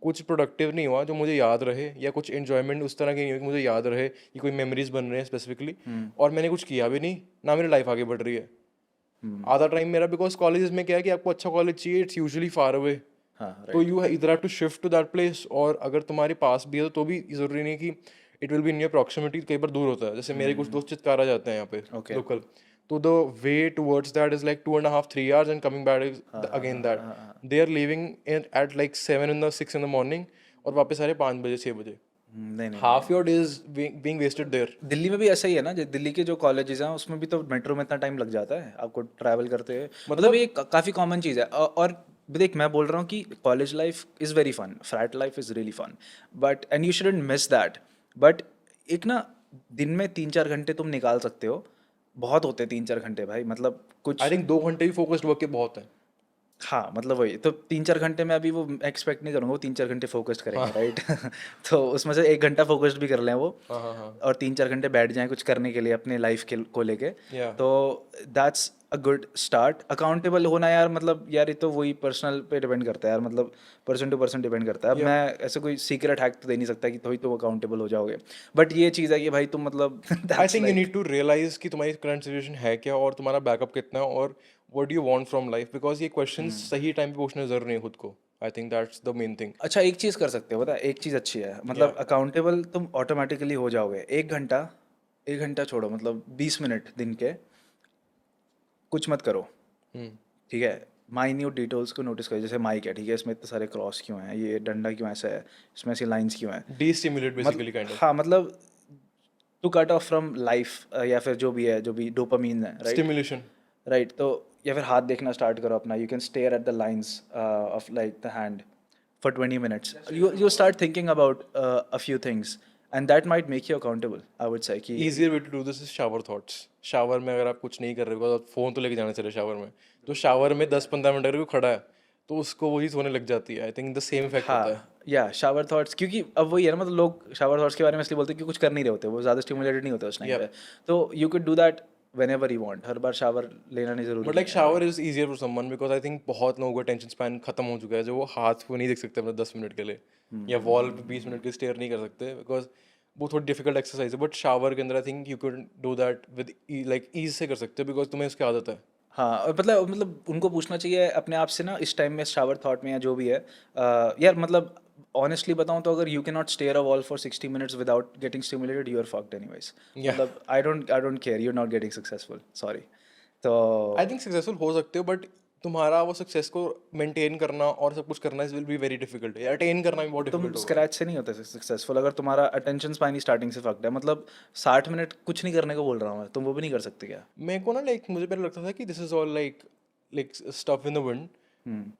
कुछ प्रोडक्टिव नहीं हुआ जो मुझे याद रहे, या कुछ एन्जॉयमेंट उस तरह की नहीं हुई कि मुझे याद रहे कि कोई मेमोरीज बन रहे हैं स्पेसिफिकली. और मैंने कुछ किया भी नहीं, ना मेरी लाइफ आगे बढ़ रही है. आधा टाइम मेरा, बिकॉज कॉलेज में क्या है कि आपको अच्छा कॉलेज चाहिए, इट्स यूजुअली फार अवे. तो यू इधर have to shift to that place. और अगर तुम्हारे पास भी है तो भी ज़रूरी नहीं कि it will be in your proximity. कई बार दूर होता है. जैसे मेरे कुछ दोस्त चित्कारा जाते हैं यहाँ पे लोकल, तो the way towards that is like 2.5 3 hours and coming back is again that they are leaving at like 7 in the 6 in the morning और वापस आ रहे 5 बजे 6 बजे नहीं नहीं half your day is being wasted there. Delhi में भी ऐसा ही है ना, दिल्ली के जो कॉलेजेस हैं उसमें भी तो मेट्रो में इतना टाइम लग जाता है आपको ट्रैवल करते हुए, मतलब ये काफ़ी कॉमन चीज़ है। और देख मैं बोल रहा हूँ कि college life is very fun, frat life is really fun, but and you shouldn't miss that. But एक ना दिन में 3-4 घंटे तुम निकाल सकते हो, बहुत होते हैं 3-4 घंटे भाई, मतलब कुछ I think 2 घंटे भी फोकस्ड वर्क के बहुत है. हाँ मतलब वही तो 3-4 घंटे में अभी वो एक्सपेक्ट नहीं करूँगा वो 3-4 घंटे फोकस्ड करेंगे राइट तो उसमें से 1 घंटा फोकस्ड भी कर लें वो, हाँ. और 3-4 घंटे बैठ जाएं कुछ करने के लिए अपने लाइफ के को लेके, Yeah. तो that's a good start. Accountable होना यार, मतलब यार ये तो वही पर्सनल पे डिपेंड करता है यार, मतलब पर्सन टू पर्सन डिपेंड करता है। अब मैं ऐसे कोई सीक्रेट हैक तो दे नहीं सकता कि तो ही तुम अकाउंटेबल हो जाओगे, बट ये चीज़ है कि भाई तुम मतलब I think you need to realise कि तुम्हारी करंट सिचुएशन है क्या और तुम्हारा बैकअप कितना है और what do you want from life, because ये क्वेश्चन सही टाइम पे पूछना जरूरी नहीं है खुद को. I think that's the main thing. अच्छा एक चीज़ कर सकते हो, पता है एक चीज़ अच्छी है, मतलब अकाउंटेबल तुम ऑटोमेटिकली हो जाओगे। 1 घंटा छोड़ो, मतलब 20 मिनट दिन के कुछ मत करो, ठीक है। माइन्यूट डिटेल्स को नोटिस करो, जैसे माइक है, ठीक है, इसमें इतने सारे क्रॉस क्यों हैं, ये डंडा क्यों ऐसा है, इसमें ऐसी लाइंस क्यों हैं, डीस्टिमुलेट बेसिकली काइंड ऑफ हाँ मतलब to cut off from life, या फिर जो भी है, जो भी डोपामीन है, राइट स्टिमुलेशन. राइट। तो या फिर हाथ देखना स्टार्ट करो अपना, you can stare at the lines of like the hand for 20 minutes, you start thinking about a few things, and that might make you accountable, I would say कि easier way to do this is shower thoughts. Shower में अगर आप कुछ नहीं कर रहे हो because phone तो लेके जाना चाहिए शावर में, तो शावर में 10-15 मिनट अगर कोई खड़ा है तो उसको वही सोने लग जाती है. I think the same effect होता है. हाँ या शावर थॉट्स, क्योंकि अब वही है ना, मतलब लोग शावर थॉट्स के बारे में इसलिए बोलते हैं कि कुछ कर नहीं रहे होते, वो ज़्यादा स्टिमुलेटेड नहीं होते उस टाइम पे, तो you can do that whenever you want, her bar shower लेना नहीं जरूरी but like shower is easier for someone because I think बहुत लोगों का टेंशन स्पैन खत्म हो चुका है जो वो हाथ को नहीं देख सकते अपने 10 मिनट के लिए या वॉल पे 20 मिनट के स्टेयर नहीं कर सकते बिकॉज वो थोड़ी डिफिकल्ट एक्सरसाइज है. बट शावर के अंदर I think you can do that with like ease से कर सकते हो बिकॉज तुम्हें उसकी आदत है. हाँ, और मतलब उनको पूछना चाहिए अपने आप से ना इस टाइम में, शावर थॉट में या जो भी है, यार मतलब ऑनेस्टली बताऊं तो अगर you can not stare a wall for 60 minutes without getting stimulated, you are fucked anyways, मतलब I don't care, you are not getting successful, sorry. तो आई थिंक सक्सेसफुल हो सकते हो बट तुम्हारा वो सक्सेस को मेंटेन करना और सब कुछ करना is will be very difficult. Attain करना भी बहुत तुम डिफिकल्ट होगा. स्क्रैच से नहीं होते सक्सेसफुल अगर तुम्हारा अटेंशन स्पैन ही स्टार्टिंग से फक्ड है, मतलब 60 मिनट कुछ नहीं करने को बोल रहा हूँ मैं, तुम वो भी नहीं कर सकते क्या? मेरे को ना लाइक मुझे पहले लगता था कि this is all like stuff in the wind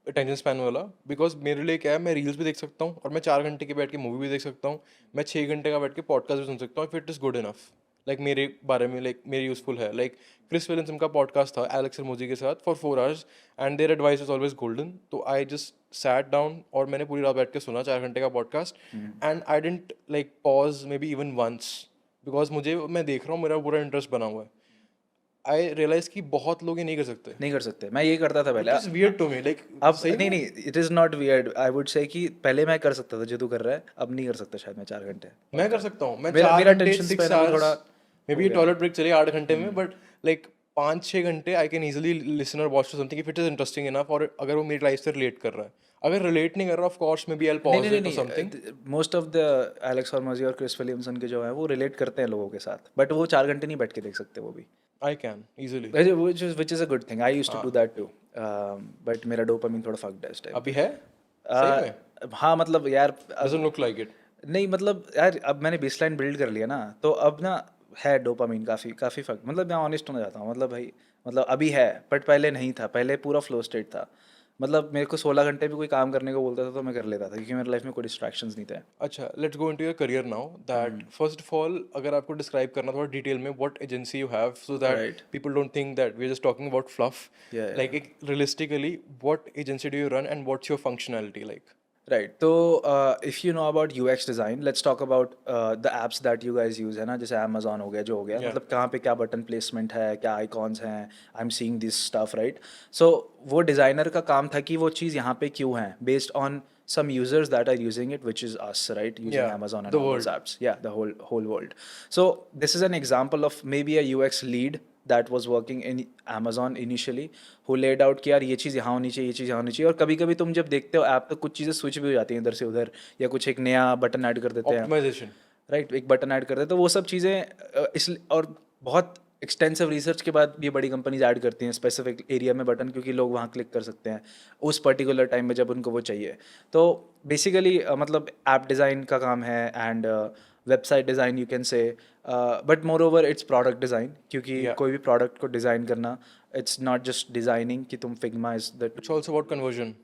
attention span वाला, बिकॉज मेरे लिए क्या है मैं रील्स भी देख सकता हूँ और मैं 4 घंटे के बैठ के मूवी भी देख सकता हूँ, मैं 6 घंटे का बैठ के पॉडकास्ट भी सुन सकता हूँ if it is good enough. Like मेरे बारे में लाइक मेरे यूजफुल है. लाइक क्रिस विलियंसन का पॉडकास्ट था एलेक्स हरमोजी के साथ for 4 hours and their advice is always golden. तो आई जस्ट सैट डाउन और मैंने पूरी रात बैठ के सुना 4 घंटे का podcast and I didn't like pause maybe even once because मुझे मैं देख रहा हूँ मेरा पूरा इंटरेस्ट बना हुआ है. आई रियलाइज कि बहुत लोग ये नहीं कर सकते. नहीं कर सकते, मैं ये करता था पहले, it's weird to me like अब नहीं, it is not weird, I would say कि पहले मैं कर सकता था जो तू कर रहा है, अब नहीं कर सकता शायद मैं 4 घंटे। मैं कर सकता हूँ. मैं मेरा 4 घंटे attention 6 span अभी hours थोड़ा मे बी टॉयलेट ब्रेक चले 8 घंटे में बट लाइक 5-6 घंटे आई कैन इजीली लिसन और watch to something if it is interesting enough और अगर वो मेरी लाइफ से रिलेट कर रहा है. अगर रिलेट नहीं कर रहा of course maybe I will pause it और something. Most of the Alex Hormozi और क्रिस विलियमसन के जो है वो रिलेट करते हैं लोगों के साथ, बट वो 4 घंटे नहीं बैठ के देख सकते वो भी, आई can easily. which is a good thing. I used to do that too, but मेरा डोपामिन थोड़ा fucked है इस टाइम। अभी है सही में? हाँ मतलब यार डजंट लुक लाइक इट. नहीं मतलब यार अब मैंने बेसलाइन बिल्ड कर लिया ना, तो अब ना है डोपामिन काफ़ी फक, मतलब मैं ऑनेस्ट होना चाहता हूँ, मतलब भाई मतलब अभी है बट पहले नहीं था, पहले पूरा फ्लो स्टेट था, मतलब मेरे को 16 घंटे भी कोई काम करने को बोलता था तो मैं कर लेता था क्योंकि मेरे लाइफ में कोई डिस्ट्रैक्शंस नहीं थे। अच्छा let's go into your career now that first of all अगर आपको डिस्क्राइब करना थोड़ा डिटेल में what agency you have so that people don't think that we are just talking about fluff. Like realistically what agency do you run and what's your functionality like? Right, तो if you know about UX design, let's talk about the apps that you guys use, है ना, जैसे Amazon हो गया, जो हो गया, मतलब कहाँ पे क्या बटन प्लेसमेंट है, क्या आइकॉन्स हैं, I am seeing this stuff, right. So वो डिज़ाइनर का काम था कि वो चीज़ यहाँ पे क्यों है, based on some users that are using it, which is us, right, using Amazon and all those apps, the whole world. So this is an example of maybe a UX lead that was working in Amazon initially, who laid out कि यार ये चीज़ यहाँ होनी चाहिए, ये चीज़ यहाँ होनी चाहिए, और कभी कभी तुम जब देखते हो ऐप तो कुछ चीज़ें स्विच भी हो जाती हैं इधर से उधर, या कुछ एक नया बटन ऐड कर देते हैं, ऑप्टिमाइजेशन, राइट, एक बटन ऐड कर देते हैं, तो वो सब चीज़ें इसलिए, और बहुत एक्सटेंसिव रिसर्च के बाद ये बड़ी कंपनीज ऐड करती हैं स्पेसिफिक एरिया में बटन, क्योंकि लोग वहाँ क्लिक कर सकते हैं उस पर्टिकुलर टाइम में जब उनको वो चाहिए। तो बेसिकली मतलब ऐप डिज़ाइन का काम है and website design you can say, but more over it's product design, क्योंकि Yeah. कोई भी प्रोडक्ट को डिज़ाइन करना इट्स नॉट जस्ट डिज़ाइनिंग कि तुम Figma is the It's also about conversion.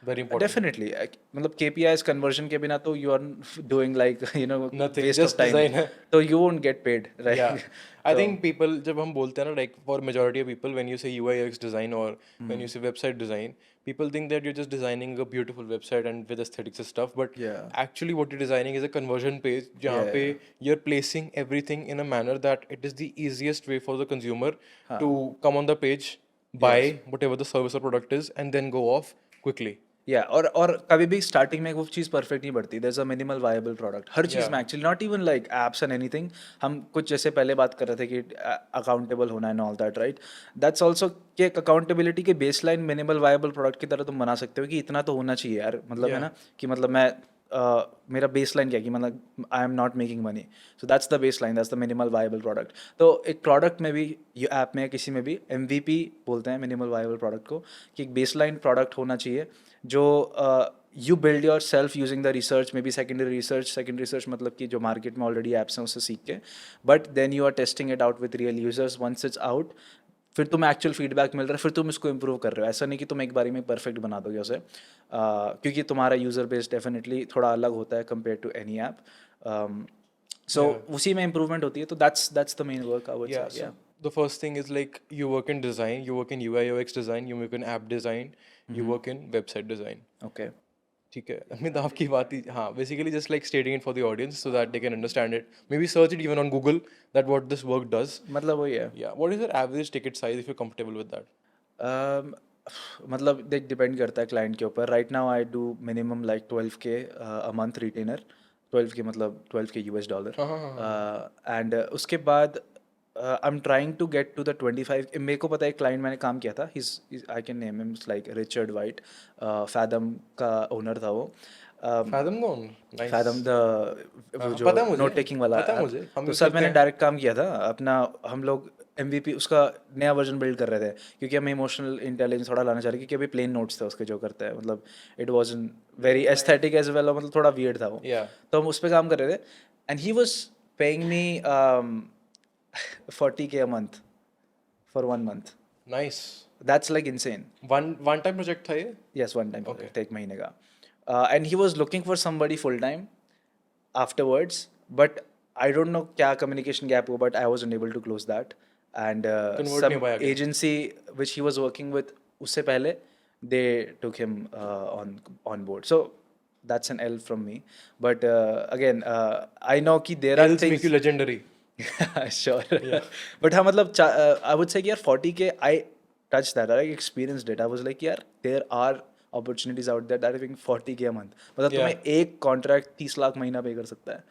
Very important. Definitely मतलब KPIs कन्वर्जन के बिना तो you are doing like you know Nothing, waste of just time, design है। तो you won't get paid Yeah, राइट। I think people जब हम बोलते हैं ना, like for majority of people when you say UI UX design or when you say website design, people think that you're just designing a beautiful website and with aesthetics and stuff, but Yeah. actually what you're designing is a conversion page जहाँ Yeah, पे you're placing everything in a manner that it is the easiest way for the consumer to come on the page, buy whatever the service or product is and then go off quickly. या और कभी भी starting में वो चीज़ perfect नहीं बढ़ती, there is a minimal viable product हर चीज़ में Yeah. Actually, not even like apps and anything. हम कुछ जैसे पहले बात कर रहे थे कि अकाउंटेबल होना and all that, right, that's also कि अकाउंटेबिलिटी के base line minimal viable product की तरह तुम बना सकते हो कि इतना तो होना चाहिए यार, मतलब है ना कि मतलब मैं मेरा बेस लाइन क्या है कि मतलब आई am not making money, so that's the base line, that's the minimal viable product. तो एक प्रोडक्ट में भी, ये ऐप में किसी में भी MVP बोलते हैं मिनिमल वायबल प्रोडक्ट को, कि एक बेस लाइन प्रोडक्ट होना चाहिए जो you build your self using the research, may be secondary research मतलब कि जो मार्केट में ऑलरेडी ऐप्स हैं उससे सीख के, but then you are testing it out with real users, once it's out फिर तुम्हें एक्चुअल फीडबैक मिल रहा है, फिर तुम इसको इम्प्रूव कर रहे हो। ऐसा नहीं कि तुम एक बारी में परफेक्ट बना दोगे उसे, क्योंकि तुम्हारा यूज़र बेस डेफिनेटली थोड़ा अलग होता है कंपेयर टू एनी ऐप, सो उसी में इम्प्रूवमेंट होती है। तो that's the main work I would Yeah, से। so the first thing is like you work in design, you work in UI UX design, you work in app design, you work in website design. Okay, ठीक है, अमित आपकी बात ही, हाँ, basically just like stating it for the audience so that they can understand it. Maybe search it even on Google that what this work does. मतलब वही है। Yeah, what is your average ticket size if you're comfortable with that? मतलब देख depend करता है client के ऊपर। Right now I do minimum like 12K a month retainer, 12K मतलब 12K US डॉलर, एंड उसके बाद I am trying to get to the 25। मेरे को पता है एक क्लाइंट मैंने काम किया था, I can name him like Richard white, fathom का ओनर था वो। Fathom कौन? Nice. फैदम द वो जो पता है मुझे, नोट टेकिंग वाला पता है app, मुझे, हम तो use सर करते मैंने हैं। डायरेक्ट काम किया था अपना। हम लोग MVP उसका नया वर्जन बिल्ड कर रहे थे, क्योंकि हमें इमोशनल इंटेलिजेंस थोड़ा लाना चाह रहे, क्योंकि अभी प्लेन नोट्स थे उसके जो करते हैं, मतलब it wasn't very aesthetic as well, मतलब थोड़ा वियर्ड था वो। Yeah. तो हम उस पर काम कर रहे थे and he was paying me 40K a month for 1 month। Nice. That's like insane. One time project था ये? Yes, one time Okay. Project, एक महीने का, and he was looking for somebody full time afterwards, but I don't know क्या communication gap हुआ, but I wasn't able to close that, and Convert नहीं some हो पाया क्या? agency which he was working with उससे पहले they took him on board, so that's an L from me, but again I know कि there are Else make things you legendary. sure but हाँ मतलब I would say कि यार 40K I touched that, I experienced it, I was like यार there are opportunities out there that are paying 40K a month, मतलब Yeah. तुम्हें एक contract 30 lakh महीना पे कर सकता है।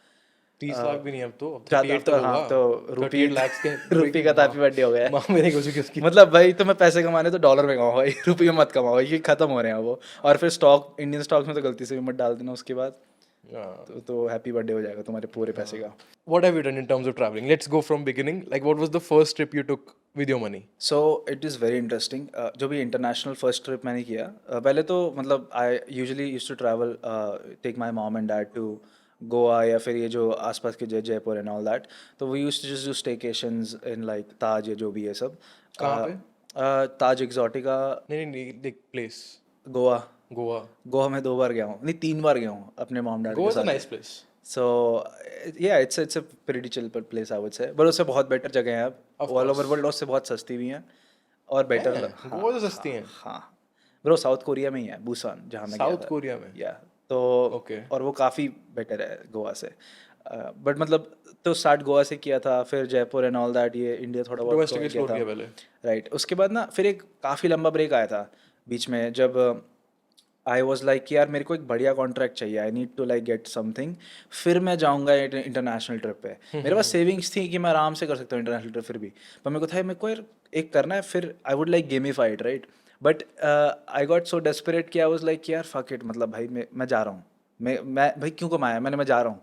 30 लाख भी नहीं अब तो, क्या 38 तो तक हाँ, होगा। तो रुपी 38 lakhs के रुपी का हैप्पी बर्थडे हो गया है। माँ मेरे को चुकी उसकी। मतलब भाई तुम्हें पैसे कमाने तो डॉलर में कमाओ भाई, रुपये में मत कमाओ भाई, ये खत्म हो रहे हैं वो। और फिर स्टॉक, इंडियन स्टॉक्स में तो गलती से भी मत डाल देना उसके बाद, Yeah. तो हैप्पी बर्थडे हो जाएगा तुम्हारे पूरे पैसे का। What have you done in terms of traveling? Let's go from beginning. Like, what was the first trip you took with your money? So it is very interesting. जो भी international first trip मैंने किया, पहले तो मतलब I usually use to travel, take my mom and dad to Goa या फिर ये जो आसपास के जयपुर एंड ऑल दैट, तो we use to just do staycations in like Taj या जो भी है सब। कहाँ पे? ताज एक्सोटिका, नहीं, like place. Goa. Goa. Goa में 2 बार गया हूँ, नहीं 3 बार गया हूँ अपने मॉम डैड Goa के is a साथ। nice place. सो या it's a pretty chill place I would say, but उससे बहुत बेटर जगह है Of ऑल ओवर वर्ल्ड, उससे बहुत सस्ती भी हैं और बेटर। Goa तो सस्ती हैं। हाँ ब्रो, साउथ कोरिया में ही है बुसान जहाँ मैं गया South था। Korea में? या तो Okay. और वो काफ़ी बेटर है गोवा से, बट मतलब तो स्टार्ट गोवा से किया था, फिर जयपुर एंड ऑल दैट, ये इंडिया थोड़ा बहुत Domestic cover explore किया किया था, पहले। राइट। उसके बाद ना फिर एक काफ़ी लंबा ब्रेक आया था बीच में, जब आई वॉज लाइक यार मेरे को एक बढ़िया कॉन्ट्रैक्ट चाहिए, I need to like get something, फिर मैं जाऊँगा इंटरनेशनल ट्रिप पे। मेरे पास सेविंग्स थी कि मैं आराम से कर सकता हूँ इंटरनेशनल ट्रिप, फिर भी पर मेरे को था मेरे को यार एक करना है, फिर I would like gamified, right. But I got so desperate कि आई वॉज लाइक यार फक इट, मतलब भाई मैं जा रहा हूँ, मैं भाई क्यों कमाया मैंने, मैं जा रहा हूँ।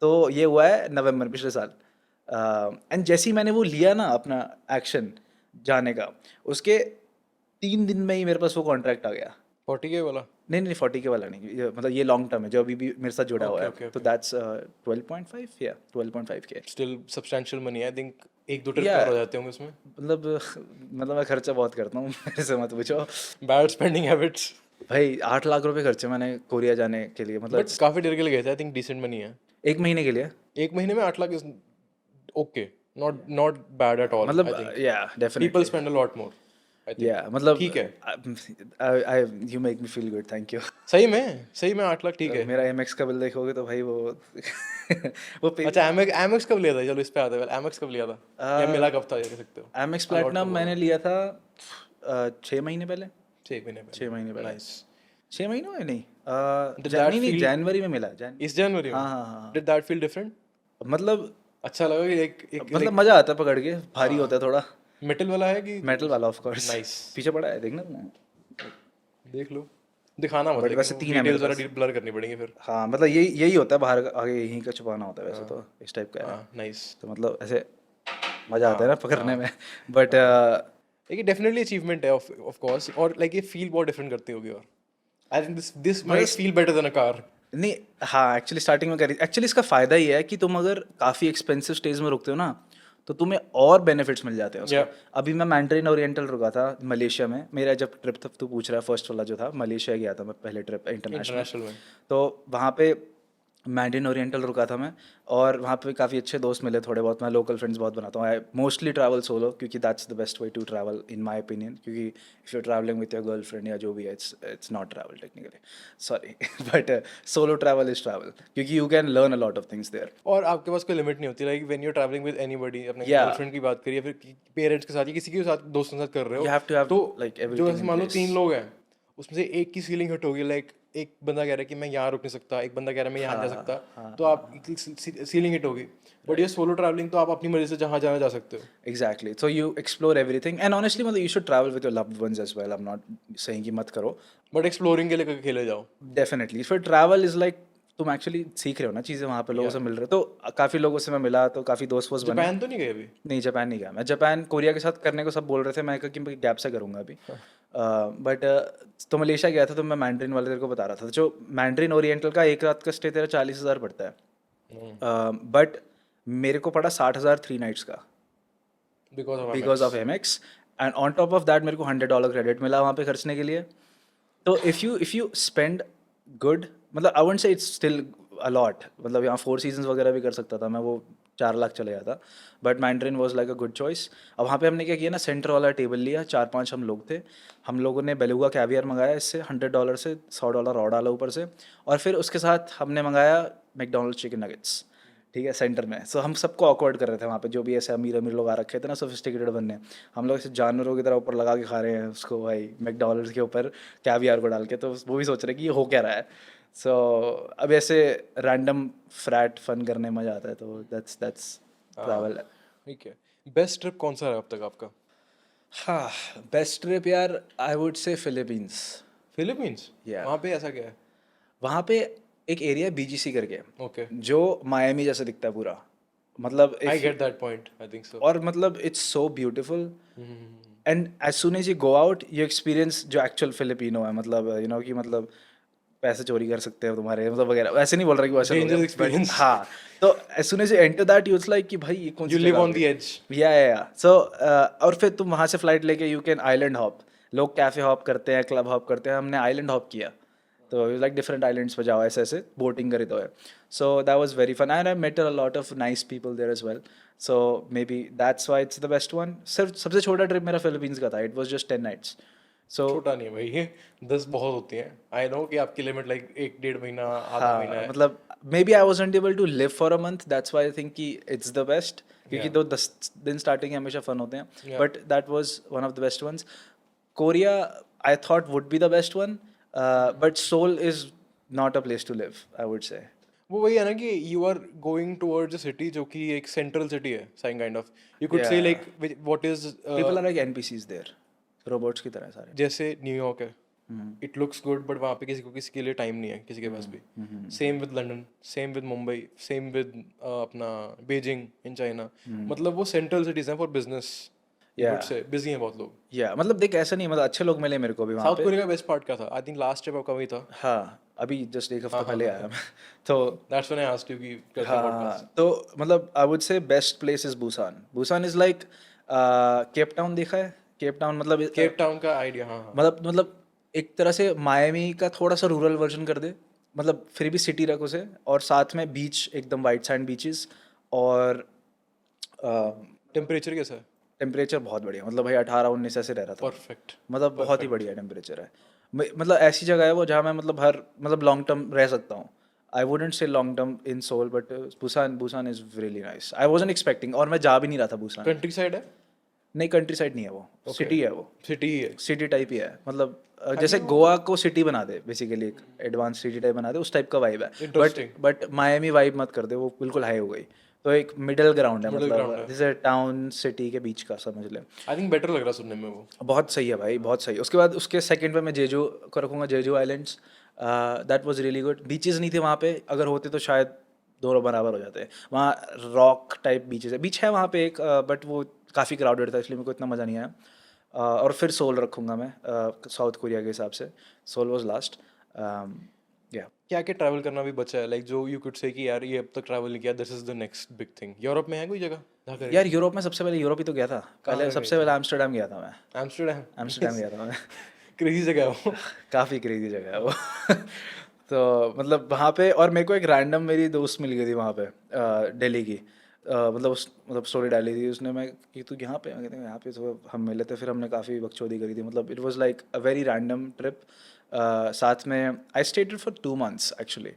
तो ये हुआ है नवंबर पिछले साल, एंड जैसे ही मैंने वो लिया ना अपना एक्शन जाने का, उसके 3 दिन में ही मेरे पास वो कॉन्ट्रैक्ट आ गया। 40K वाला? नहीं नहीं 40K वाला नहीं, मतलब ये लॉन्ग टर्म है जो अभी भी मेरे साथ जुड़ा हुआ ओके है। ओके तो ओके। दैट्स 12.5 या 12.5K। Still substantial money I think. एक दो ट्रिप या कवर हो जाते होंगे उसमें। मतलब मतलब मैं खर्चा बहुत करता हूँ मेरे से मत पूछो बैड स्पेंडिंग हैबिट्स। भाई। 8 लाख रुपए खर्चे मैंने कोरिया जाने के लिए, मतलब बट काफी देर के लिए गए थे, आई थिंक डिसेंट मनी है। 1 महीने के लिए। एक महीने में 8 lakh is okay, not not bad at all I मतलब थिंक। या people definitely spend a lot more I think. या मतलब ठीक है। I you make me feel good, thank you. सही में 8 लाख ठीक है। मेरा एमएक्स का बिल देखोगे तो भाई वो वो पे अच्छा एमएक्स कब लिया था? चलो इस पे आते हैं, एमएक्स कब लिया था या मिला कब था, ये कह सकते हो? एमएक्स अलॉट प्लेटिनम कब हुआ मैंने था? लिया था 6 महीने पहले। 6 महीने 6 महीने पहले। पहले। नाइस। 6 महीने हुए नहीं, डिड दैट नहीं नहीं फील जनवरी में मिला इस जनवरी में? हाँ हाँ हाँ डिड दैट फील डिफरेंट? मतलब अच्छा लगा कि एक एक मतलब लाइक मजा आता है पकड़ के, भारी होता है थोड़ा। मेटल वाला है कि? मेटल वाला ऑफ कोर्स। नाइस। पीछे पड़ा है देखना तुमने। देख लो, दिखाना मत बट लेकिन वैसे वो 3 है मेरे डिटेल्स पास। जरा ब्लर करनी पड़ेंगी फिर। हाँ मतलब यही यही होता है, बाहर आगे यहीं का छुपाना होता है वैसे तो, इस टाइप का है। हाँ नाइस। तो मतलब ऐसे मजा आता है ना हाँ पकड़ने हाँ में। बट एक डेफिनेटली अचीवमेंट है ऑफ कोर्स, और लाइक ये फील बहुत डिफरेंट करती होगी। और आई थिंक दिस माइट बस feel better than a car. नहीं, हाँ एक्चुअली स्टार्टिंग में करी, एक्चुअली इसका फ़ायदा ये है कि तुम अगर काफ़ी एक्सपेंसिव स्टेज में रुकते हो ना, तो तुम्हें और बेनिफिट्स मिल जाते हैं उसके। या अभी मैं मैंड्रिन ओरिएंटल रुका था मलेशिया में, मेरा जब ट्रिप था, तू पूछ रहा है फर्स्ट वाला जो था, मलेशिया गया था मैं पहले ट्रिप इंटरनेशनल। इंटरनेशनल में। तो वहाँ पे मैंड्रिन ओरिएंटल रुका था मैं, और वहाँ पे काफ़ी अच्छे दोस्त मिले थोड़े बहुत। मैं लोकल फ्रेंड्स बहुत बनाता हूँ। आई मोस्टली ट्रैवल सोलो, क्योंकि that's the best way to travel in my opinion. क्योंकि if you traveling with your girlfriend या जो भी है, it's not travel technically, sorry but solo travel is travel, क्योंकि you can learn a lot of things there. और आपके पास कोई लिमिट नहीं होती, like when you are traveling with anybody, अपने या गर्लफ्रेंड की बात करिए, फिर पेरेंट्स के साथ या किसी के साथ, दोस्तों के साथ कर रहे यू हो, हैव टू हैव तो लाइक जो एवरीथिंग ऐसे इन मान लो प्लेस। 3 लोग हैं, उसमें से एक की सीलिंग हिट होगी, लाइक एक बंदा कह रहा है कि मैं यहाँ रुक नहीं सकता, एक बंदा कह रहा है मैं यहाँ नहीं जा सकता, तो आप सीलिंग हिट होगी। बट ये सोलो ट्रैवलिंग तो आप अपनी मर्जी से जहाँ जाना जा सकते हो। Exactly. So you explore everything, and honestly, मतलब you should travel with your loved ones as well. I'm not saying कि मत करो. बट एक्सप्लोरिंग के लिए कभी खेले जाओ। Definitely. For travel is like तुम एक्चुअली सीख रहे हो ना चीज़ें, वहाँ पे लोगों से मिल रहे हो। तो काफ़ी लोगों से मैं मिला, तो काफ़ी दोस्त वोस्त बने। जापान तो नहीं गए अभी? नहीं जापान नहीं गया मैं। जापान कोरिया के साथ करने को सब बोल रहे थे, मैं कहा कि मैं गैप से करूँगा अभी। बट तो मलेशिया गया था, तो मैं मैंड्रिन वाले तेरे को बता रहा था, जो मैंड्रिन ओरिएंटल का एक रात का स्टे तेरा 40,000 पड़ता है। बट मेरे को पड़ा 60,000 3 नाइट्स का, because of MX. And on top of that मेरे को $100 क्रेडिट मिला वहाँ पे खर्चने के लिए। तो इफ़ यू स्पेंड गुड, मतलब I won't say it's still a lot, मतलब यहाँ 4 सीजन्स वगैरह भी कर सकता था मैं, वो 4 लाख चले जाता। But mandarin was like a good choice. अब वहाँ पे हमने क्या किया ना, सेंटर वाला टेबल लिया, 4-5 हम लोग थे। हम लोगों ने बेलुगा कैवियर मंगाया, इससे $100 से $100 और डाला ऊपर से। और फिर उसके साथ हमने मंगाया मैकडोनल्ड्स चिकन नगेट्स, ठीक है, सेंटर में। सो हम सबको ऑकवर्ड कर रहे थे वहाँ पे, जो भी ऐसे अमीर अमीर लोग आ रखे थे ना, सोफिस्टिकेटेड बनने। हम लोग ऐसे जानवरों की तरह ऊपर लगा के खा रहे हैं उसको भाई, मैकडोनल्ड्स के ऊपर कैवियर को डाल के। तो वो भी सोच रहे कि ये हो क्या रहा है। सो अब ऐसे रैंडम फ्रैट फन करने में मजा आता है। तो दैट्स ट्रैवल। ठीक है। बेस्ट ट्रिप कौन सा रहा अब तक आपका? हाँ, बेस्ट ट्रिप यार I would say Philippines. Philippines? Yeah. वहाँ पे ऐसा क्या है? वहाँ पे एक एरिया बीजीसी करके, ओके, जो मायामी जैसा दिखता है पूरा। मतलब I if get that point, I think so. और मतलब it's so beautiful. And as soon as you go out you experience जो एक्चुअल फिलिपिनो है, मतलब यू नो कि मतलब पैसे चोरी कर सकते हो तुम्हारे, मतलब वगैरह। वैसे नहीं बोल रहा कि वैसे लोग Dangerous हैं, but experience. हाँ। तो as soon as you enter that you it's like कि भाई ये कौन सी You live जगह on the edge. या सो और फिर तुम वहाँ से फ्लाइट लेके यू कैन आइलैंड हॉप। लोग कैफे हॉप करते हैं, क्लब हॉप करते हैं, हमने आइलैंड हॉप किया। तो लाइक डिफरेंट आइलैंड्स पे जाओ, ऐसे ऐसे बोटिंग करी तो है। So that was very fun and I met a lot of nice people there as well. So maybe that's why it's the best one. सिर्फ सबसे छोटा ट्रिप मेरा फिलीपींस का था, इट वाज जस्ट 10 नाइट्स। सो छोटा नहीं है भाई ये, 10 बहुत होती हैं। आई नो कि आपकी लिमिट लाइक 1-1.5 महीना, आधा महीना हाँ है। मतलब maybe I wasn't able to live for a month, that's why I think कि इट्स द बेस्ट। क्योंकि Yeah. दो 10 दिन स्टार्टिंग हमेशा फन होते हैं, Yeah. But that was one of the best ones. Korea I thought would be the best one, but Seoul is not a place to live, I would say. वो वही है ना कि you are going towards a city जो कि एक central city है, sign kind of you could say, like what is people are like NPCs there, robots की तरह सारे। जैसे न्यूयॉर्क है। इट लुक्स गुड, बट वहाँ पे किसी के लिए टाइम नहीं है, किसी के पास भी. Same with London, same with Mumbai, same with अपना बीजिंग इन चाइना. मतलब वो सेंट्रल सिटीज हैं फॉर बिजनेस, यू कुड से. बिजी हैं बहुत लोग. या मतलब देख ऐसा नहीं, मतलब अच्छे लोग मिले मेरे को भी वहाँ साउथ पे. कोरिया का बेस्ट पार्ट क्या था? आई थिंक लास्ट ट्रिप आपका वही था. हाँ, अभी जस्ट एक हफ्ता पहले आया मैं. तो that's when I asked you कि करते हैं पॉडकास्ट. हाँ, तो मतलब आई वुड से best place is Busan. Busan is like Cape Town. देखा है केप टाउन? मतलब केप टाउन का आइडिया, हाँ हाँ. मतलब एक तरह से मायामी का थोड़ा सा रूरल वर्जन कर दे. मतलब फिर भी सिटी रख उसे, और साथ में बीच, एकदम वाइट सैंड बीचेस. और टेम्परेचर कैसा है? टेम्परेचर बहुत बढ़िया. मतलब भाई 18-19 ऐसे रह रहा था. परफेक्ट. मतलब बहुत ही बढ़िया टेम्परेचर है. मतलब ऐसी जगह है वो जहाँ मैं मतलब मतलब लॉन्ग टर्म रह सकता हूँ. I wouldn't say long term in Seoul, but Busan is really nice. I wasn't expecting, और मैं जा भी नहीं रहा था बुसान. कंट्री साइड है? नहीं, कंट्री साइड नहीं है वो, सिटी है वो. सिटी ही है. सिटी टाइप ही है. मतलब जैसे गोवा को सिटी बना दे बेसिकली, एक एडवांस सिटी टाइप बना दे, उस टाइप का वाइब है. Interesting. बट मायामी वाइब मत कर दे, वो बिल्कुल हाई हो गई. तो एक मिडिल ग्राउंड है, मतलब जैसे टाउन सिटी के बीच का समझ ले. आई थिंक बेटर लग रहा सुनने में वो. बहुत सही है भाई, बहुत सही. उसके बाद उसके सेकंड पे मैं जेजू को रखूँगा, Jeju islands. That was really good. Beaches नहीं थे वहाँ पे, अगर होते तो शायद दोनों बराबर हो जाते. वहाँ रॉक टाइप बीचेस है. बीच है वहाँ पे एक, बट वो काफ़ी क्राउडेड था, इसलिए मेरे को इतना मज़ा नहीं आया. और फिर सोल रखूँगा मैं, साउथ कोरिया के हिसाब से. Seoul was last. या क्या क्या ट्रैवल करना भी बचा है, लाइक जो यू कुड से कि यार ये अब तक ट्रैवल नहीं किया, this is the next big thing. Europe में है कोई जगह जहाँ करें? यार यूरोप में सबसे पहले यूरोप ही तो गया था. पहले सबसे पहले एम्स्टर्डम गया था मैं. एम्स्टर्डम. एम्स्टर्डम गया था मैं. क्रेजी जगह है वो. काफ़ी क्रेजी जगह है वो. तो मतलब वहाँ पे, और मेरे को एक रैंडम मेरी दोस्त मिल गई थी वहाँ पे, दिल्ली की. मतलब स्टोरी डाली थी उसने, मैं कि तू यहाँ पे, मैं कहते हैं यहाँ पे. तो हम मिले थे, फिर हमने काफ़ी बकचोदी करी थी. मतलब it was like a very random trip. साथ में आई स्टेटेड फॉर 2 months एक्चुअली.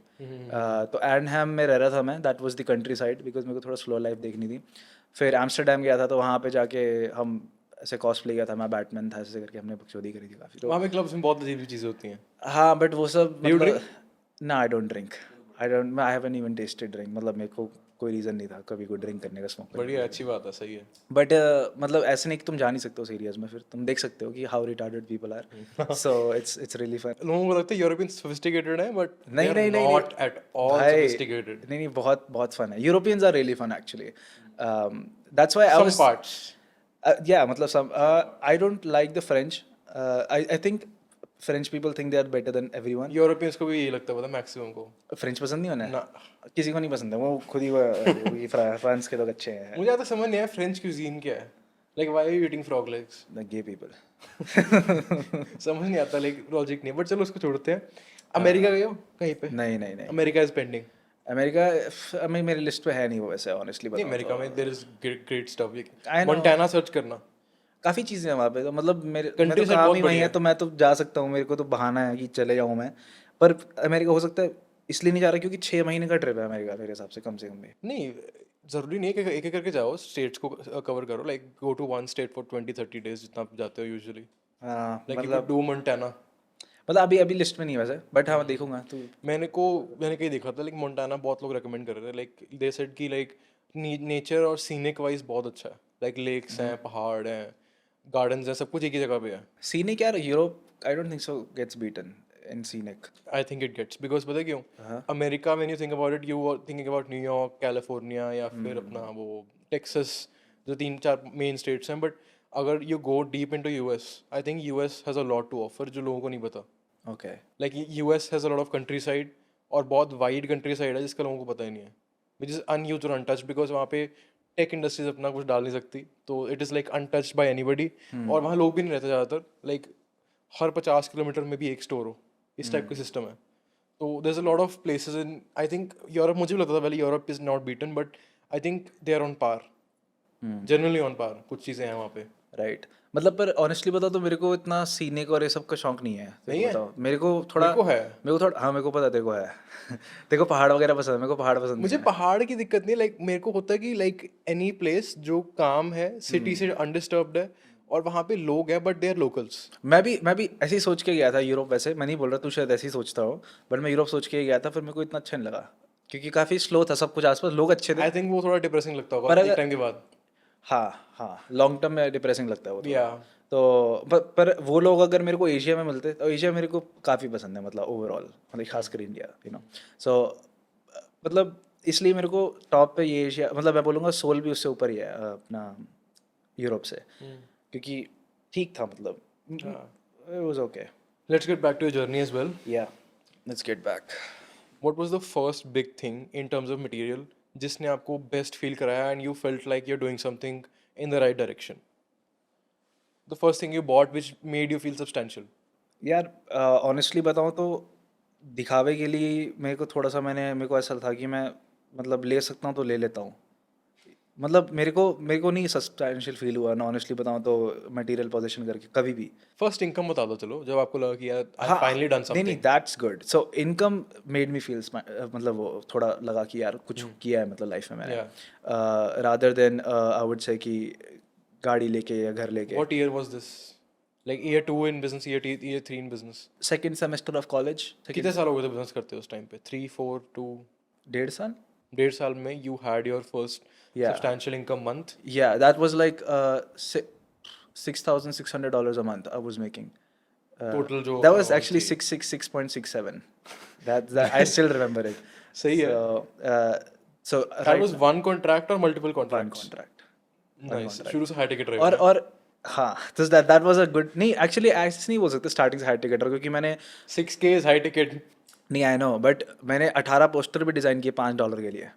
तो एर्नहम में रह रहा था मैं. That was the country side, because मेरे को थोड़ा स्लो लाइफ देखनी थी. फिर एम्स्टर्डम गया था, तो वहाँ पे जाके हम ऐसे कॉस्प्ले किया था, मैं बैटमैन था, ऐसे करके हमने बकचोदी करी थी काफ़ी. तो वहाँ पे क्लब्स में बहुत अजीब चीज़ें होती हैं. हाँ, बट वो सब you मतलब ना, I don't drink. I haven't even tested drink. मतलब मेरे को कोई रीज़न नहीं था कभी कोई ड्रिंक करने का, स्मोक करने बढ़िया, अच्छी बात है, सही है. का. बट मतलब ऐसे नहीं कि तुम जा नहीं सकते हो सीरियस में. फिर तुम देख सकते हो कि how retarded people are. So it's really fun. लोगों को लगता है यूरोपियन सोफिस्टिकेटेड है, बट नहीं नहीं नहीं नॉट एट ऑल भाई, सोफिस्टिकेटेड. नहीं नहीं, बहुत बहुत फन है. Europeans are really fun actually. That's why I some was, parts. yeah, मतलब some I don't like the French. I think French people think they are better than everyone. Europeans को भी यही लगता है, पता मैक्सिमम को. French पसंद नहीं होना है, ना, किसी को नहीं पसंद है. वो खुद ही फ्रांस के लोग अच्छे हैं. मुझे आता समझ नहीं आया फ्रेंच क्यूजीन क्या है. Like why are you eating frog legs? The gay people. समझ नहीं आता, लाइक लॉजिक नहीं. बट चलो उसको छोड़ते हैं. अमेरिका गए हो कहीं पे? नहीं नहीं नहीं. America is pending. अमेरिका मैं, मेरी लिस्ट पे है नहीं वो वैसे, ऑनेस्टली नहीं, बताऊं अमेरिका तो. में there is great stuff. I know. Montana search करना. काफ़ी चीज़ें हैं वहाँ पे. तो मतलब मैं Country तो side काम बहुत ही वही बढ़िया है, है. तो मैं तो जा सकता हूँ. मेरे को तो बहाना है कि चले जाऊँ मैं. पर अमेरिका हो सकता है इसलिए नहीं जा रहा क्योंकि 6 महीने का ट्रिप है अमेरिका मेरे हिसाब से, कम से कम भी. नहीं, जरूरी नहीं है कि एक एक करके जाओ, स्टेट्स को कवर करो. Like go to one state for 20-30 days, जितना आप जाते हो यूजुअली. हाँ, like you could do Montana. मतलब अभी लिस्ट में नहीं है वैसे, बट हाँ देखूंगा. तो मैंने कहीं देखा था, लाइक मोंटाना बहुत लोग रेकमेंड कर रहे थे. लाइक दे सेड कि लाइक नेचर और सीनिक वाइज बहुत अच्छा है. लाइक लेक्स हैं, पहाड़ हैं, गार्डन्स हैं, सब कुछ एक ही जगह पे है. सीनिक यार, Europe I don't think so gets beaten in scenic. I think it gets, because पता है क्यों? America when you think about it, you are thinking about New York, California, या फिर अपना वो टेक्सास, जो 3-4 मेन स्टेट्स हैं. बट अगर you go deep into US, I think US has a lot to offer जो लोगों को नहीं पता. Okay. Like US has a lot of country side, और बहुत वाइड कंट्री साइड है जिसका लोगों को पता ही नहीं है. विच इज़ अनयूज्ड और अनटच्ड, बिकॉज वहाँ पे टेक इंडस्ट्रीज अपना कुछ डाल नहीं सकती. तो it is like untouched bye anybody. और वहाँ लोग भी नहीं रहते ज़्यादातर. लाइक हर 50 किलोमीटर में भी एक स्टोर हो, इस टाइप का सिस्टम है. तो there is a lot of places in, I think Europe, मुझे भी लगता था पहले Europe is not beaten, but I think they are on par, generally on par. कुछ चीज़ें हैं वहाँ पे. राइट. मतलब पर ऑनेस्टली बताओ तो मेरे को इतना सीनिक और ये सब का शौक नहीं है. नहीं है? बताओ, मेरे को थोड़ा, मेरे को है. मेरे को थोड़ा, हाँ मेरे को पता है तेरे को है. तेरे को पहाड़ वगैरह पसंद है, मेरे को पहाड़ पसंद मुझे नहीं है. पहाड़ की दिक्कत नहीं. लाइक मेरे को होता है कि लाइक एनी प्लेस जो काम है, सिटी से अनडिस्टर्ब्ड है, और वहाँ पे लोग हैं बट दे आर लोकल्स. मैं भी ऐसे ही सोच के गया था यूरोप. वैसे मैं नहीं बोल रहा तू शायद ऐसे ही सोचता हो, बट मैं यूरोप सोच के गया था. फिर मेरे को इतना अच्छा नहीं लगा क्योंकि काफ़ी स्लो था सब कुछ आसपास. लोग अच्छे थे. आई थिंक वो थोड़ा डिप्रेसिंग लगता पर होगा अगर- एक टाइम के बाद. हाँ हाँ, लॉन्ग टर्म में डिप्रेसिंग लगता है वो. या तो पर वो लोग अगर मेरे को एशिया में मिलते तो एशिया मेरे को काफ़ी पसंद है, मतलब ओवरऑल, मतलब खासकर इंडिया, सो मतलब इसलिए मेरे को टॉप पे ये एशिया, मतलब मैं बोलूँगा सोल भी उससे ऊपर ही है अपना यूरोप से, क्योंकि ठीक था, मतलब it was okay. Let's get back to your journey as well. Yeah, let's get back. What was the first big thing in terms of material जिसने आपको best feel कराया and you felt like you're doing something in the right direction? The first thing you bought which made you feel substantial. यार honestly बताऊँ तो दिखावे के लिए मेरे को ऐसा था कि मैं मतलब ले सकता हूँ तो ले लेता हूँ, मतलब मेरे को नहीं सब्सटेंशियल फील हुआ ना, ऑनेस्टली बताऊँ तो मटेरियल पोजीशन करके कभी भी। First income बता दो चलो जब आपको लगा कि यार I हाँ, finally done नहीं something. That's good. So income made me feel, मतलब वो थोड़ा लगा कि यार कुछ किया है, मतलब लाइफ में मैंने, rather then I would say कि गाड़ी लेके या घर लेके। What year was this? Like year 2 in business, year 3 in business. Second semester of college, कितने साल हो गए थे business करते उस टाइम पे? 3, 4, 2, 1.5 साल। 1.5 साल में you had your first Yeah. substantial income month. Yeah, that was like $6,600 a month I was making. Total जो That was amount actually थी. 666.67. That I still remember it. सही है. So That was one contract or multiple one contracts? contract. Nice. शुरू से high ticket रहे और हो ना? और हाँ, तो that was a good, नहीं एक्चुअली ऐसे नहीं बोल सकते स्टार्टिंग से हाई टिकट, क्योंकि मैंने 6K is high ticket. नहीं, आई नो, बट मैंने 18 पोस्टर भी डिज़ाइन किए $5 के लिए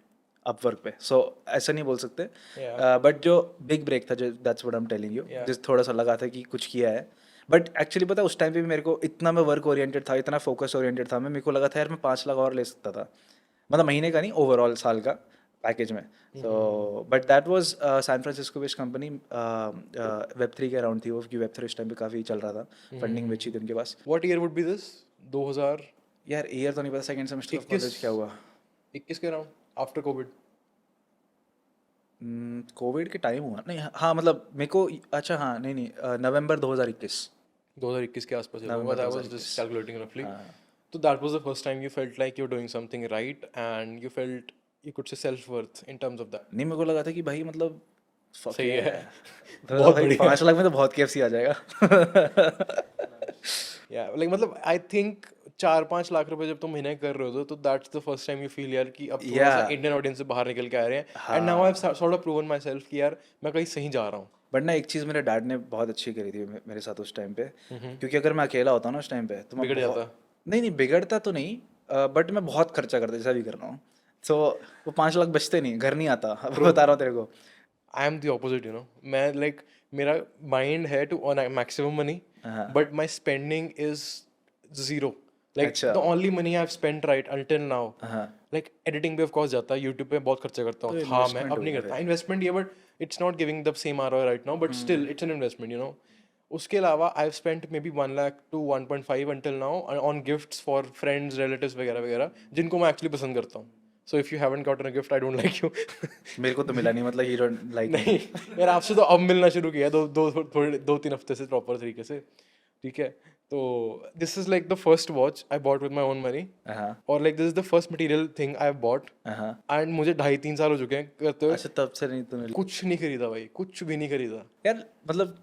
अपवर्क पे, सो ऐसा नहीं बोल सकते। Yeah. बट जो बिग ब्रेक था, जो that's what I am telling you, Yeah. जिस थोड़ा सा लगा था कि कुछ किया है, बट एक्चुअली पता है उस टाइम पे भी मेरे को इतना मैं वर्क ओरिएंटेड था, इतना फोकस ओरिएंटेड था, मेरे को लगा था यार मैं 5 लाख और ले सकता था, मतलब महीने का नहीं, ओवरऑल साल का पैकेज में। So but that was San Francisco based company, Web3 के अराउंड थी वो, क्योंकि Web3 उस टाइम पे काफ़ी चल रहा था, फंडिंग बची थी उनके पास। What year would be this? 2021 यार ईयर तो नहीं पता, सेकंड सेमेस्टर ऑफ कॉलेज क्या हुआ, के अराउंड आफ्टर कोविड. कोविड के टाइम हुआ नहीं, हाँ मतलब मेरे को, अच्छा हाँ, नहीं नहीं, नवंबर 2021। 2021 के आसपास हुआ. November I was 2021. just calculating roughly. हाँ, So that was the first time you felt like you're doing something right and you felt you could say self-worth in terms of that. नहीं मेरे को लगा था कि भाई मतलब fuck सही yeah. है. तो बहुत भाई बढ़िया. 5 लाख में तो बहुत KFC आ जाएगा। Yeah, like मतलब I think 4-5 लाख रुपए जब तुम महीने कर रहे हो तो that's the first time you feel यार कि अब थोड़ा सा Yeah. इंडियन ऑडियंस से बाहर निकल के आ रहे हैं and now I've sort of proven myself कि यार मैं कहीं सही जा रहा हूँ. बट ना एक चीज़ मेरे डैड ने बहुत अच्छी करी थी मेरे साथ उस टाइम पे, क्योंकि अगर मैं अकेला होता ना उस टाइम पे तो मैं बिगड़ बहुत- जाता. नहीं नहीं बिगड़ता तो नहीं, बट मैं बहुत खर्चा करता जैसा भी कर रहा हूँ, तो वो 5 लाख बचते नहीं, घर नहीं आता, बता रहा हूँ तेरे को। I am the opposite, you know. मैं like मेरा mind है to earn maximum money, but my spending is zero. Like अच्छा. the only money I've spent right until now, हाँ, like editing पे of course जाता है, YouTube पे बहुत खर्चा करता हूँ. तो हाँ मैं investment अब नहीं हो करता. Investment ये but it's not giving the same ROI right now, but still it's an investment, you know. उसके अलावा I've spent maybe 1 lakh to 1.5 until now on gifts for friends, relatives वगैरह वगैरह जिनको मैं actually पसंद करता हूँ. So if you haven't gotten a gift, I don't like you. मेरे को तो मिला नहीं, मतलब ही डोंट लाइक। नहीं यार आपसे तो अब मिलना शुरू किया 2-3 हफ्ते से प्रॉपर तरीके से. ठीक है तो this is like the first watch I bought with my own money हाँ और like this is the first material thing I bought हाँ। एंड मुझे 2.5-3 साल हो चुके हैं करते हुए. अच्छा तब से नहीं तूने कुछ नहीं खरीदा भाई, कुछ भी नहीं खरीदा. यार, मतलब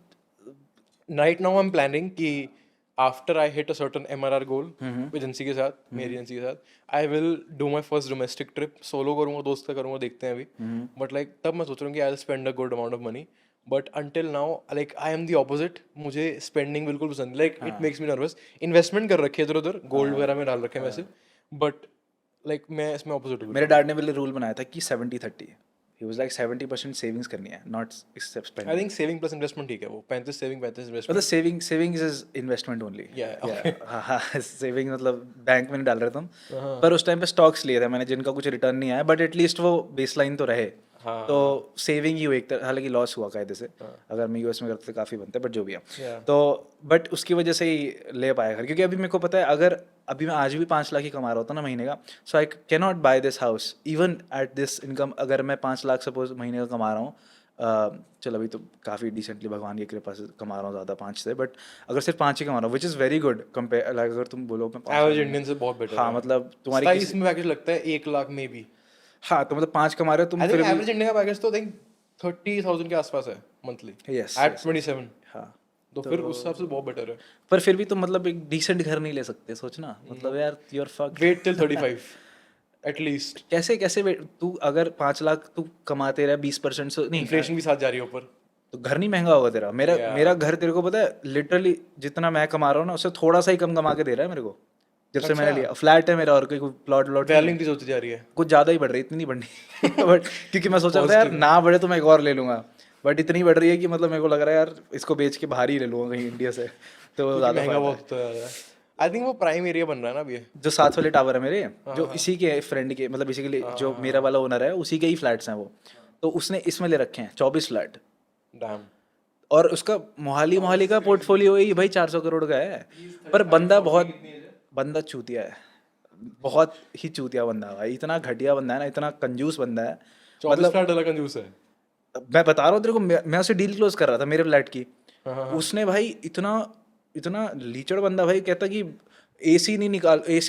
right now I am planning कि after I hit a certain MRR goal agency के साथ, मेरी एजेंसी के साथ, I will do my first domestic trip. Solo करूंगा, दोस्त का करूंगा, देखते हैं अभी. बट लाइक तब मैं सोच रहा हूँ कि I will spend a good amount of money. But until now like I am the opposite. मुझे स्पेंडिंग बिल्कुल पसंद, like it makes me nervous. Investment कर रखे इधर उधर, गोल्ड वगैरह में डाल रखे हैं वैसे, बट लाइक मैं इसमें ऑपोजिट हूँ. मेरे डैड ने पहले रूल बनाया था कि 70-30, ही वाज लाइक 70% सेविंग्स करनी है, not spending. I think saving plus investment ठीक है. वो 35 सेविंग 35 मतलब investment. Savings is investment only. Yeah, हाँ हाँ, सेविंग मतलब बैंक में नहीं डाल रहे तुम, पर उस टाइम पे स्टॉक्स लिए थे मैंने जिनका कुछ रिटर्न नहीं आया, बट एटलीस्ट वो बेसलाइन तो रहे। हाँ. तो सेविंग ही हुई एक तरह, हालांकि लॉस हुआ कायदे से, अगर मैं यूएस में करते तो काफ़ी बनते, बट जो भी है। Yeah. तो बट उसकी वजह से ही ले पाया घर, क्योंकि अभी मेरे को पता है अगर अभी मैं आज भी 5 लाख ही कमा रहा होता ना महीने का, so I can not buy this house even at this income. अगर मैं 5 लाख सपोज महीने का कमा रहा हूँ, चल अभी तो काफ़ी डिसेंटली भगवान की कृपा से कमा रहा हूँ ज़्यादा 5 से, बट अगर सिर्फ 5 ही कमा रहा हूँ which is very good compare, like अगर तुम बोलो मैं 5 एवरेज इंडियन से बहुत बेटर. हाँ मतलब तुम्हारी तुम्हारी इसमें पैकेज लगता है 1 लाख में भी. हाँ तो मतलब 5 कमा रहे हो तुम आई फिर थिंक भी। एवरेज इंडिया का पैकेज तो आई थिंक 30,000 के आसपास है मंथली. Yes, eight yes. 27. हाँ तो फिर उस हिसाब से बहुत बेटर है. पर फिर भी तो मतलब एक डिसेंट घर नहीं ले सकते, सोचना मतलब यार you are fuck. Wait till 35 at least. कैसे कैसे तू अगर 5 लाख तू कमाते रहा 20% से नहीं, इन्फ्लेशन भी साथ जा रही है ऊपर. तो घर नहीं महंगा होगा तेरा. मेरा Yeah. मेरा घर तेरे को पता है लिटरली जितना मैं कमा रहा हूँ ना उससे थोड़ा सा ही कम कमा के दे रहा है मेरे को जब से मैंने लिया. फ्लैट है मेरा और कोई प्लॉट व्लॉट वैल्यू इंक्रीज होती जा रही है. कुछ ज़्यादा ही बढ़ रही है, इतनी नहीं बढ़नी बट क्योंकि मैं सोच रहा था यार ना बढ़े तो मैं एक और ले लूँगा, बट इतनी बढ़ रही है कि मतलब मेरे को लग रहा है यार इसको बेच के बाहर ही ले लूँगा कहीं इंडिया से, तो ज़्यादा महंगा फायदा है. बहुत है. आई थिंक वो प्राइम एरिया बन रहा है ना अभी. जो साथ वाले टावर है मेरे, जो इसी के फ्रेंड के मतलब इसी के लिए जो मेरा वाला ओनर है उसी के ही फ्लैट्स हैं वो, तो उसने इसमें ले रखे हैं 24 फ्लैट. डैम. और उसका मोहाली का पोर्टफोलियो ही भाई 400 करोड़ का है. पर बंदा चूतिया है, बहुत ही चूतिया बंदा है भाई. इतना घटिया बंदा है ना, इतना कंजूस बंदा है. 24 फ्लैट वाला कंजूस है. मैं बता रहा हूँ तेरे को, मैं उससे डील क्लोज कर रहा था मेरे फ्लैट की. हाँ. उसने भाई इतना इतना लीचड़ बंदा भाई, कहता कि एसी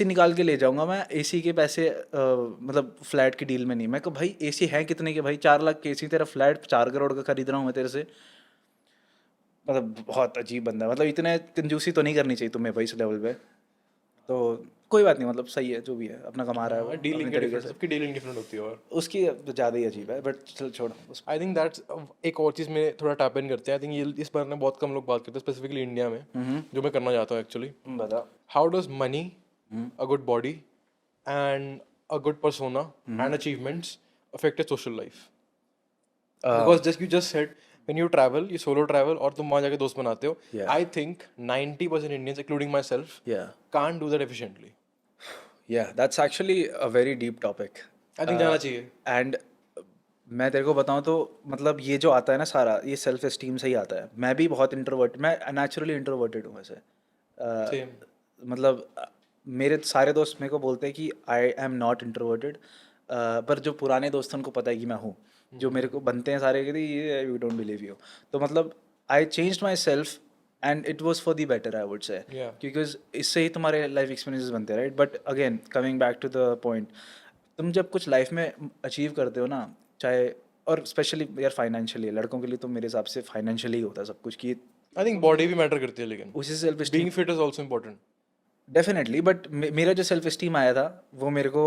निकाल के ले जाऊंगा मैं, एसी के पैसे मतलब फ्लैट की डील में नहीं. मैं कहा भाई एसी है कितने के भाई, 4 लाख के एसी, तेरा फ्लैट 4 करोड़ का खरीद रहा हूँ मैं तेरे से. मतलब बहुत अजीब बंदा है. मतलब इतने कंजूसी तो नहीं करनी चाहिए तुम्हें भाई इस लेवल पे. तो कोई बात नहीं, मतलब सही है जो भी है, अपना कमा रहा है वो डीलिंग अपने के तरीके डिफरेंट, से. सबकी डीलिंग डिफरेंट होती है. और उसकी ज़्यादा ही अजीब है, बट चल छोड़ उस. आई थिंक दैट्स एक और चीज़ में थोड़ा टैप इन करते हैं. आई थिंक ये इस बारे में बहुत कम लोग बात करते हैं स्पेसिफिकली इंडिया में, जो मैं करना चाहता हूँ एक्चुअली. बता. How does money, a good body, and a good persona and achievements affect your social life? Because you just said when you travel, you solo travel और तुम वहाँ जाके दोस्त बनाते हो. Yeah. I think 90% Indians, including myself, Yeah. can't do that efficiently. Yeah, that's actually a very deep topic. I think जाना चाहिए. And मैं तेरे को बताऊं तो मतलब ये जो आता है ना सारा, ये सेल्फ एस्टीम से ही आता है. मैं भी बहुत इंट्रोवर्ट, मैं नेचुरली इंट्रोवर्टेड हूँ वैसे. Same. मतलब मेरे सारे दोस्त मेरे को बोलते हैं कि आई एम नॉट इंट्रोवर्टेड, पर जो पुराने दोस्त हैं उनको पता है कि मैं हूँ. जो मेरे को बनते हैं सारे कहते ये वी डोंट बिलीव यू. तो मतलब I changed my self and it was for the better I would say, Yeah. Because इससे ही तुम्हारे लाइफ एक्सपीरियंसेस बनते हैं, right. But again coming back to the point, तुम जब कुछ लाइफ में अचीव करते हो ना, चाहे और स्पेशली यार फाइनेंशियली, लड़कों के लिए तो मेरे हिसाब से फाइनेंशियली ही होता है सब कुछ, कि I think body भी मैटर करती है लेकिन. उसी से self esteem. Being fit is also important. Definitely, but मेरा जो सेल्फ एस्टीम आया था वो मेरे को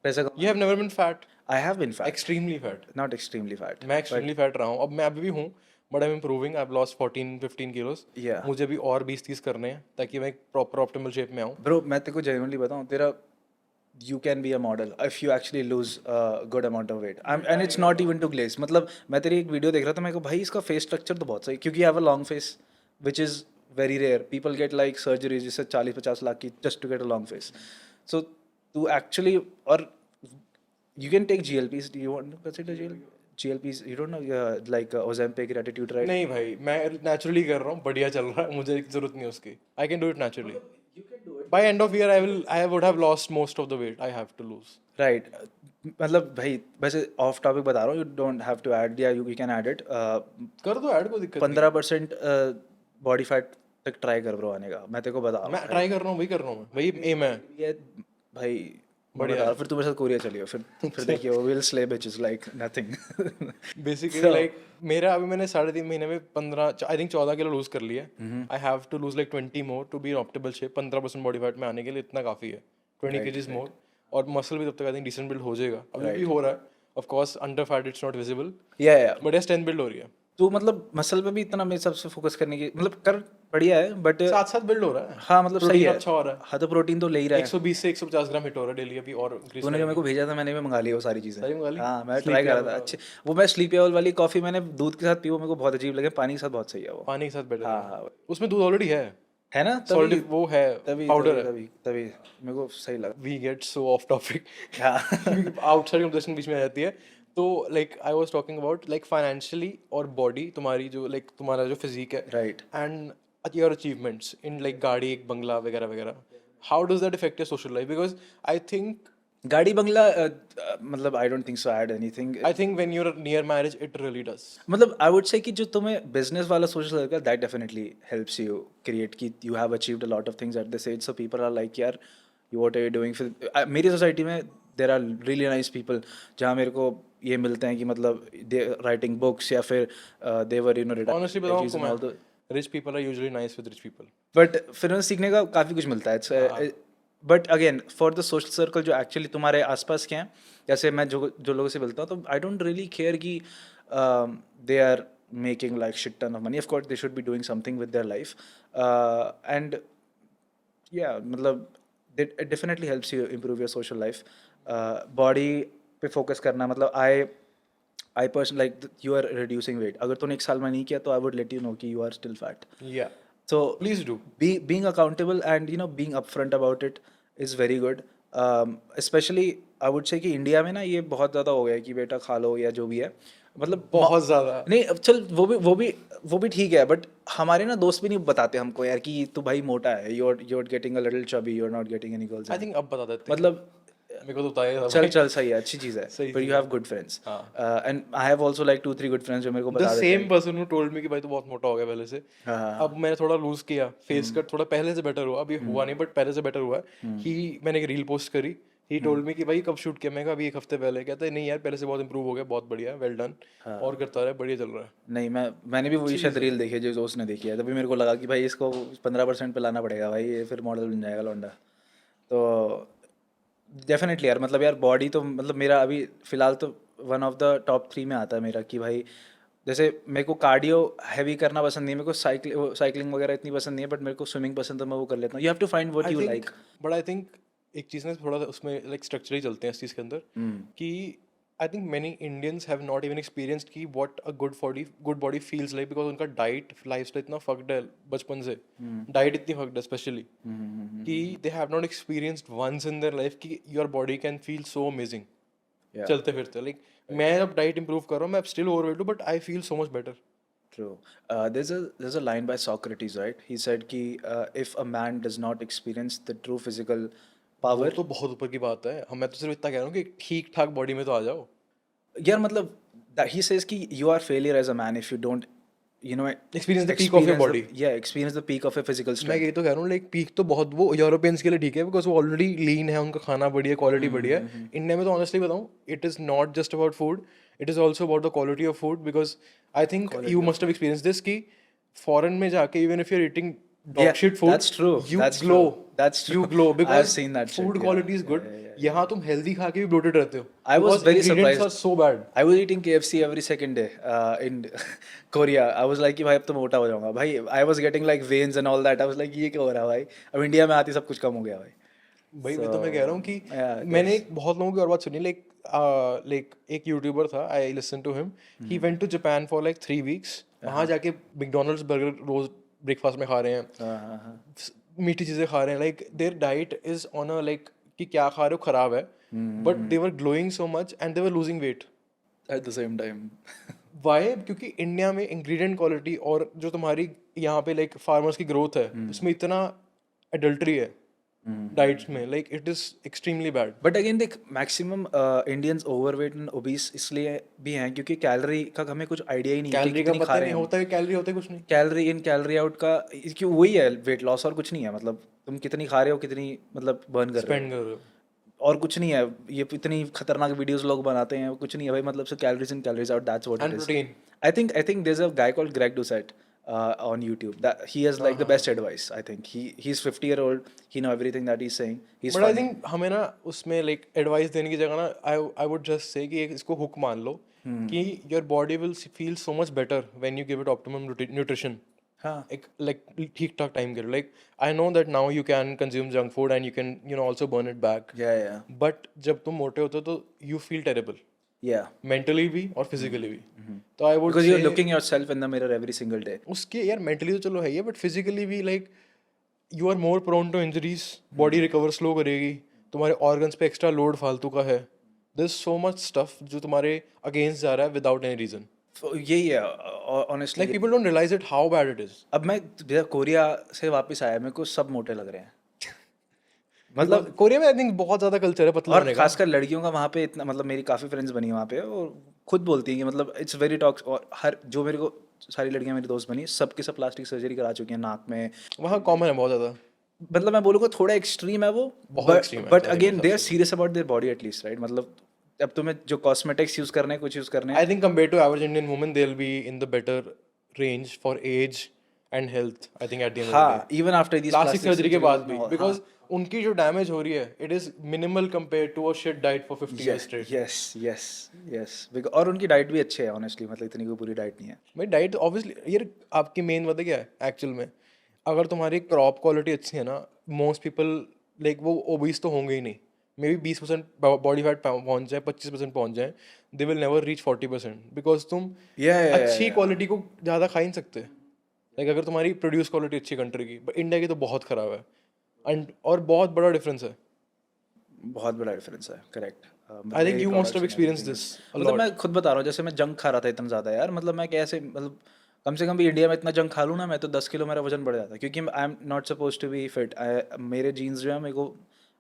पैसा. You have never been fat. I have been fat, Extremely fat. Not extremely fat. मैं एक्सट्रीमली फैट रहा हूँ. अब मैं अभी भी हूँ, but I am improving. I have lost 14-15 kilos. Yeah. मुझे भी और 20-30 करने हैं ताकि मैं एक प्रॉपर ऑप्टिमल शेप में आऊँ. ब्रो मैं तेरे को जेन्युइनली बताऊं, तेरा you can be a model if you actually lose a good amount of weight. And it's not even to glaze. मतलब मैं तेरी एक वीडियो देख रहा था, मैं को भाई इसका फेस स्ट्रक्चर तो बहुत सही, क्योंकि I have a long face which is very rare. People get like surgeries जिससे 40-50 लाख की just to get a long face. So to actually, और you can take GLPs. Do you want to consider GLPs? You don't know like Ozempic, Gratitude, right? नहीं भाई, मैं naturally कर रहा हूँ, बढ़िया चल रहा है, मुझे जरूरत नहीं है उसकी. I can do it naturally. By end of year, I would have lost most of the weight I have to lose. Right. मतलब भाई वैसे ऑफ टॉपिक बता रहा हूँ, you don't have to add, या यू कैन ऐड इट. कर दो add, कोई दिक्कत 15% बॉडी फैट तक ट्राई कर ब्रो आने का, मैं तेरे को बता रहा नहीं. मैं ट्राई कर रहा हूँ, वही कर रहा हूँ, वही एम है. हूँ. ये भाई बढ़िया. फिर तू मेरे साथ कोरिया चलियो, फिर देखिए will slay bitches like nothing. Basically like मेरा अभी मैंने 3.5 महीने में 15 आई थिंक 14 किलो लूज कर लिया. I have to lose like 20 more to be in optimal shape. 15% body fat में आने के लिए इतना काफी है. 20 kgs मोर, और मसल भी तब तक आई थिंक डिसेंट बिल्ड हो जाएगा. अभी भी हो रहा है, of course under fat it's not visible, या बट ये स्ट्रेंथ बिल्ड हो रही है. तू मतलब मसल पे भी इतना मेरे हिसाब से फोकस करने की मतलब कर, बढ़िया है. बट साथ साथ बिल्ड हो रहा है. हाँ मतलब सही है. अच्छा हो रहा है. हाँ तो प्रोटीन तो ले ही रहा है. 120 से 150 ग्राम हिट हो रहा है डेली अभी, और increase तूने जो मेरे को भेजा था मैंने भी मंगा लिया वो सारी चीज़ें. सारी मंगा ली? हाँ मैं ट्राई कर रहा था. अच्छे वो मैं स्लीपी ओवल वाली कॉफ़ी मैंने दूध के साथ पी, वो मेरे को बहुत अजीब लगे. पानी के साथ बहुत सही है वो. पानी के साथ बेटर हाँ है. हाँ उसमें दूध ऑलरेडी है ना, सॉल्ट, वो है तभी पाउडर है. तभी मेरे को सही लगा. We get so off topic. हाँ आउटसाइड कन्वर्सेशन बीच में आ जाती है. तो like I was talking about like financially और बॉडी तुम्हारी जो लाइक तुम्हारा जो फिजिक है, right. And your achievements in like गाड़ी, एक बंगला वगैरह वगैरह, how does that affect your social life? Because I think गाड़ी बंगला मतलब I don't think so add anything. When you are near marriage it really does. मतलब आई वुड से कि जो तुम्हें बिजनेस वाला social circle, that definitely helps you create कि you have achieved a lot of things at this age, so people are like यार you what are you doing. फिर मेरी society में there are really nice people जहाँ मेरे को ये मिलते हैं कि मतलब दे राइटिंग बुक्स, या फिर दे वर यू नो ऑनेस्टली बताऊं आपको, मैं Rich people are usually nice with rich people. But फिर उन्हें सीखने का काफ़ी कुछ मिलता है. But again for the social circle जो एक्चुअली तुम्हारे आसपास के हैं, जैसे मैं जो लोगों से मिलता हूँ, तो आई डोंट रियली केयर कि they are making like shit ton of money. Of course they should be doing something with their life, and या मतलब it definitely helps you improve your social life. Body पे focus करना, मतलब I personally like you are reducing weight. अगर तूने एक साल में नहीं किया तो I would let you know कि you are still fat. Yeah. So Please do. being accountable and being upfront about it is very good. Especially I would say कि इंडिया में ना ये बहुत ज़्यादा हो गया है कि बेटा खा लो या जो भी है, मतलब बहुत ज़्यादा. नहीं. अब चल वो भी ठीक है, बट हमारे ना दोस्त भी नहीं बताते हमको यार कि तू भाई मोटा है, you're getting a little chubby, you're not getting any girls. I think अब बता देते हैं. मतलब मेरे को तो बताया था चल सही है, अच्छी चीज़ है, सही but you cheese have good friends. And I have also like 2-3 good friends जो मेरे को The बता देते same हैं. person who told me कि भाई तू बहुत मोटा हो गया पहले से. अब मैंने थोड़ा लूज किया, फेस कट थोड़ा पहले से बेटर हुआ, अभी हुआ नहीं बट पहले से बेटर हुआ. मैंने एक रील पोस्ट करी, ही टोल्ड मी कि भाई कब शूट किया. मैं कहा अभी एक हफ्ते पहले. कहता है नहीं यार पहले से बहुत इंप्रूव हो गया, बहुत बढ़िया, वेल डन. और करता रहा, बढ़िया चल रहा है. नहीं, मैंने भी वही शायद रील देखी है जो उसने देखी है, तभी मेरे को लगा कि भाई इसको 15% पे लाना पड़ेगा भाई, ये फिर मॉडल बन जाएगा लौंडा. तो डेफिनेटली यार, मतलब यार बॉडी तो मतलब मेरा अभी फ़िलहाल तो वन ऑफ द टॉप 3 में आता है मेरा कि भाई जैसे मेरे को कार्डियो हैवी करना पसंद नहीं है, मेरे को साइकिलिंग वगैरह इतनी पसंद नहीं है, बट मेरे को स्विमिंग पसंद, तो मैं वो कर लेता हूँ. You have to find what you like. But I think एक चीज़ ना थोड़ा उसमें लाइक स्ट्रक्चर ही चलते हैं इस चीज़ के अंदर कि I think many Indians have not even experienced कि what a good body feels like, because उनका डाइट लाइफस्टाइल इतना फक्ड है बचपन से. डाइट इतनी फक्ड है स्पेशली कि they have not experienced once in their life कि your body can feel so amazing चलते फिरते. लाइक मैं अब डाइट इंप्रूव कर रहा हूँ, मैं स्टिल ओवरवेट हूँ, but I feel so much better. True. There's a line by Socrates, right? He said कि if a man does not experience the true physical वो power, तो बहुत ऊपर की बात है. मैं तो सिर्फ इतना कह रहा हूँ कि ठीक ठाक बॉडी में तो आ जाओ. यार मतलब he says कि you are failure as a man if you don't Experience the peak of your body. experience the peak of your physical मैं strength. यही तो कह रहा हूँ लाइक पीक तो बहुत वो यूरोपियंस के लिए ठीक है बिकॉज वो ऑलरेडी लीन है, उनका खाना बढ़िया, क्वालिटी बढ़िया है. इंडिया में तो ऑनेस्टली बताऊँ it is not just about food, it is also about the quality of food. Because I think you must have experience this कि फॉरेन में जाके even if you are eating dog shit food, that's true. you That's glow. true. That's true. You glow because I've seen that shit, food yeah. quality is good. यहाँ तुम healthy खा के भी bloated रहते हो. I was Because very ingredients surprised. are so bad. I was eating KFC every second day in Korea. I was like कि भाई अब तो मोटा हो जाऊंगा भाई. I was getting like veins and all that. I was like ये क्या हो रहा है भाई, अब इंडिया में आती सब कुछ कम हो गया भाई. भाई मैं तो मैं कह रहा हूँ कि मैंने बहुत लोगों की और बात सुनी. लाइक एक यूट्यूबर था, I listen to him, he went to Japan for like 3 weeks. वहाँ जाके मैकडोनल्ड्स बर्गर रोज ब्रेकफास्ट में खा रहे हैं, मीठी चीज़ें खा रहे हैं. Like their diet is on a like कि क्या खा रहे हो खराब है, but they were glowing so much and they were losing weight At the same time. Why. क्योंकि इंडिया में इंग्रेडिएंट क्वालिटी और जो तुम्हारी यहाँ पे लाइक फार्मर्स की ग्रोथ है उसमें इतना एडल्ट्री है डाइट्स में, like it is extremely bad. But again देख, maximum Indians overweight and obese इसलिए भी हैं क्योंकि कैलोरी का हमें कुछ आइडिया ही नहीं है कि कैलोरी का कितनी खा पता रहे नहीं हैं. होता है, कैलोरी होता है कुछ नहीं. कैलोरी इन कैलोरी आउट का क्यों वही है वेट लॉस, और कुछ नहीं है. मतलब तुम कितनी खा रहे हो, कितनी मतलब बर्न कर रहे स्पेंड कर रहे हो, हो, और कुछ नहीं है. ये इतनी खतरनाक वीडियोस लोग बनाते हैं, कुछ नहीं है भाई. मतलब so calories in calories out, that's what and it is. Protein. I think there's a guy called Greg Doucette on YouTube that he has like the best advice. I think he's 50-year-old, he know everything that he's saying. He's but I funny. Think हमें ना उसमें like advice देने की जगह ना I would just say कि इसको hook मान लो कि your body will feel so much better when you give it optimum nutrition. हाँ. एक लाइक ठीक ठाक टाइम के लिए. Like I know that now you can consume junk food and you can also burn it back, Yeah. But जब तुम मोटे होते हो तो you feel terrible Yeah. Mentally भी और फिजिकली भी. तो I would Because you're looking yourself in the mirror every single day. उसके यार मेंटली तो चलो है ही, बट फिजिकली भी like you are more prone to injuries, body recover slow करेगी, तुम्हारे ऑर्गन्स पे एक्स्ट्रा लोड फालतू का है. There is so much stuff जो तुम्हारे अगेंस्ट जा रहा है विदाउट एनी रीजन. यही है honestly. Like people don't realise it how bad it is. अब मैं कोरिया से वापस आया, मेरे को सब मोटे लग रहे हैं. मतलब कोरिया में आई थिंक बहुत ज्यादा कल्चर है पतला और होने का. खासकर लड़कियों का वहाँ पे इतना, मतलब मेरी काफ़ी फ्रेंड्स बनी वहाँ पे और खुद बोलती हैं कि मतलब इट्स वेरी टॉक्स. और हर जो मेरे को सारी लड़कियाँ मेरी दोस्त बनी सबकी सब प्लास्टिक सर्जरी करा चुकी हैं नाक में. वहाँ कॉमन है बहुत ज्यादा. मतलब मैं बोलूँगा थोड़ा एक्सट्रीम है वो, बहुत extreme है, बट मेरे again they are serious about their body at least, right. मतलब अब तुम्हें जो कॉस्मेटिक्स यूज़ करने हैं, कुछ यूज़ करने हैं. I think compared to average Indian woman, they'll be in the better range for age and health I think at the end of the हाँ, even after these plastic surgery के बाद भी surgeries, because उनकी जो damage हो रही है it is minimal compare to a shit diet for 50 years straight. Yes yes yes, और उनकी डाइट भी अच्छी है ऑनेस्टली, मतलब इतनी कोई बुरी डाइट नहीं है. भाई डाइट ऑब्वियसली यार आपकी मेन वजह क्या है एक्चुअल में, अगर तुम्हारी क्रॉप क्वालिटी अच्छी है ना, मोस्ट पीपल लाइक वो ओबीस तो होंगे ही नहीं, मे बी 20% बॉडी फैट पहुंच जाए, 25% पहुंच जाए, they will never reach 40% because तुम अच्छी क्वालिटी को ज़्यादा खा ही नहीं सकते. लाइक अगर तुम्हारी प्रोड्यूस क्वालिटी अच्छी कंट्री की, बट इंडिया की तो बहुत ख़राब है. एंड और बहुत बड़ा डिफरेंस है. बहुत बड़ा डिफरेंस है, correct. I think you must have experience this a मतलब लॉट. मैं खुद बता रहा हूँ, जैसे मैं जंक खा रहा था इतना ज़्यादा यार, मतलब मैं कैसे, मतलब कम से कम भी इंडिया में इतना जंक खा लूँ ना, मैं तो 10 किलो मेरा वजन बढ़ जाता, क्योंकि I am not suppose to be fit. मेरे जीन्स जो है मेरे को,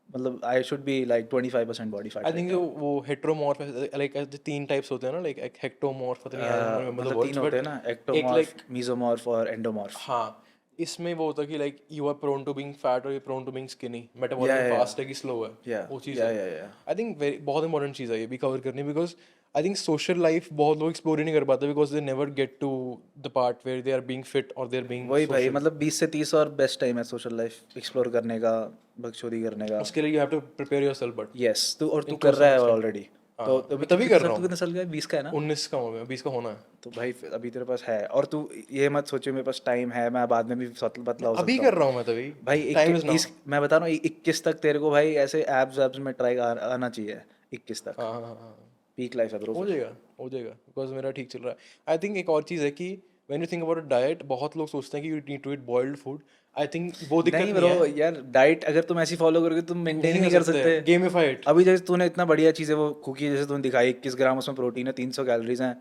मतलब I should be like 25% body fat. I think वो हेट्रोमॉर्फ लाइक तीन टाइप्स होते हैं ना, लाइक एक हेक्टोमॉर्फ, पता नहीं I don't remember the मतलब words, तीन होते हैं but ना, एक एक्टोमॉर्फ, like मीजोमॉर्फ और एंडोमॉर्फ. हाँ, इसमें वो होता है कि like you are prone to being fat और you prone to being skinny, Yeah, metabolism yeah, fast है कि स्लो है, Yeah, वो चीज़ yeah, है. yeah, yeah. I think very बहुत इंपॉर्टेंट चीज़ है ये भी कवर करनी, because I think social life बहुत लोग एक्सप्लोर ही नहीं कर पाते, because they never gate to the part where they are being fit और दे आर बीइंग वही भाई, सोशल. मतलब 20 से 30 और बेस्ट टाइम है सोशल लाइफ एक्सप्लोर करने का, बकचोदी करने का. उसके लिए you have to prepare yourself, but yes, तू और तू to कर a रहा some है extent. ऑलरेडी. हाँ, तो मैं तभी कर रहा तू हूँ. कितने साल का है? 20 का है ना? 19 का हो गया, 20 का होना है. तो भाई अभी तेरे पास है, और तू ये मत सोचो मेरे पास टाइम है, मैं बाद में भी पतला हो अभी सकता कर हूँ. रहा हूँ मैं तभी. भाई टाइम इज नाउ. मैं बता रहा हूँ 21 तक तेरे को भाई ऐसे एब्स वैब्स में ट्राई आना चाहिए. 21 तक हाँ हाँ हाँ, पीक लाइफ है ब्रो. हो जाएगा बिकॉज मेरा ठीक चल रहा है. आई थिंक एक और चीज़ है कि when you think about diet, बहुत लोग सोचते हैं कि you need to eat boiled food. I think वो दिक्कत नहीं नहीं ब्रो है. यार, डाइट अगर तुम ऐसी फॉलो करोगे तुम मेंटेन ही नहीं कर सकते. गेमिफाइड. अभी जैसे तूने इतना बढ़िया चीज़ है वो कुकी, जैसे तूने दिखाई 21 ग्राम उसमें प्रोटीन है, 300 कैलोरीज हैं,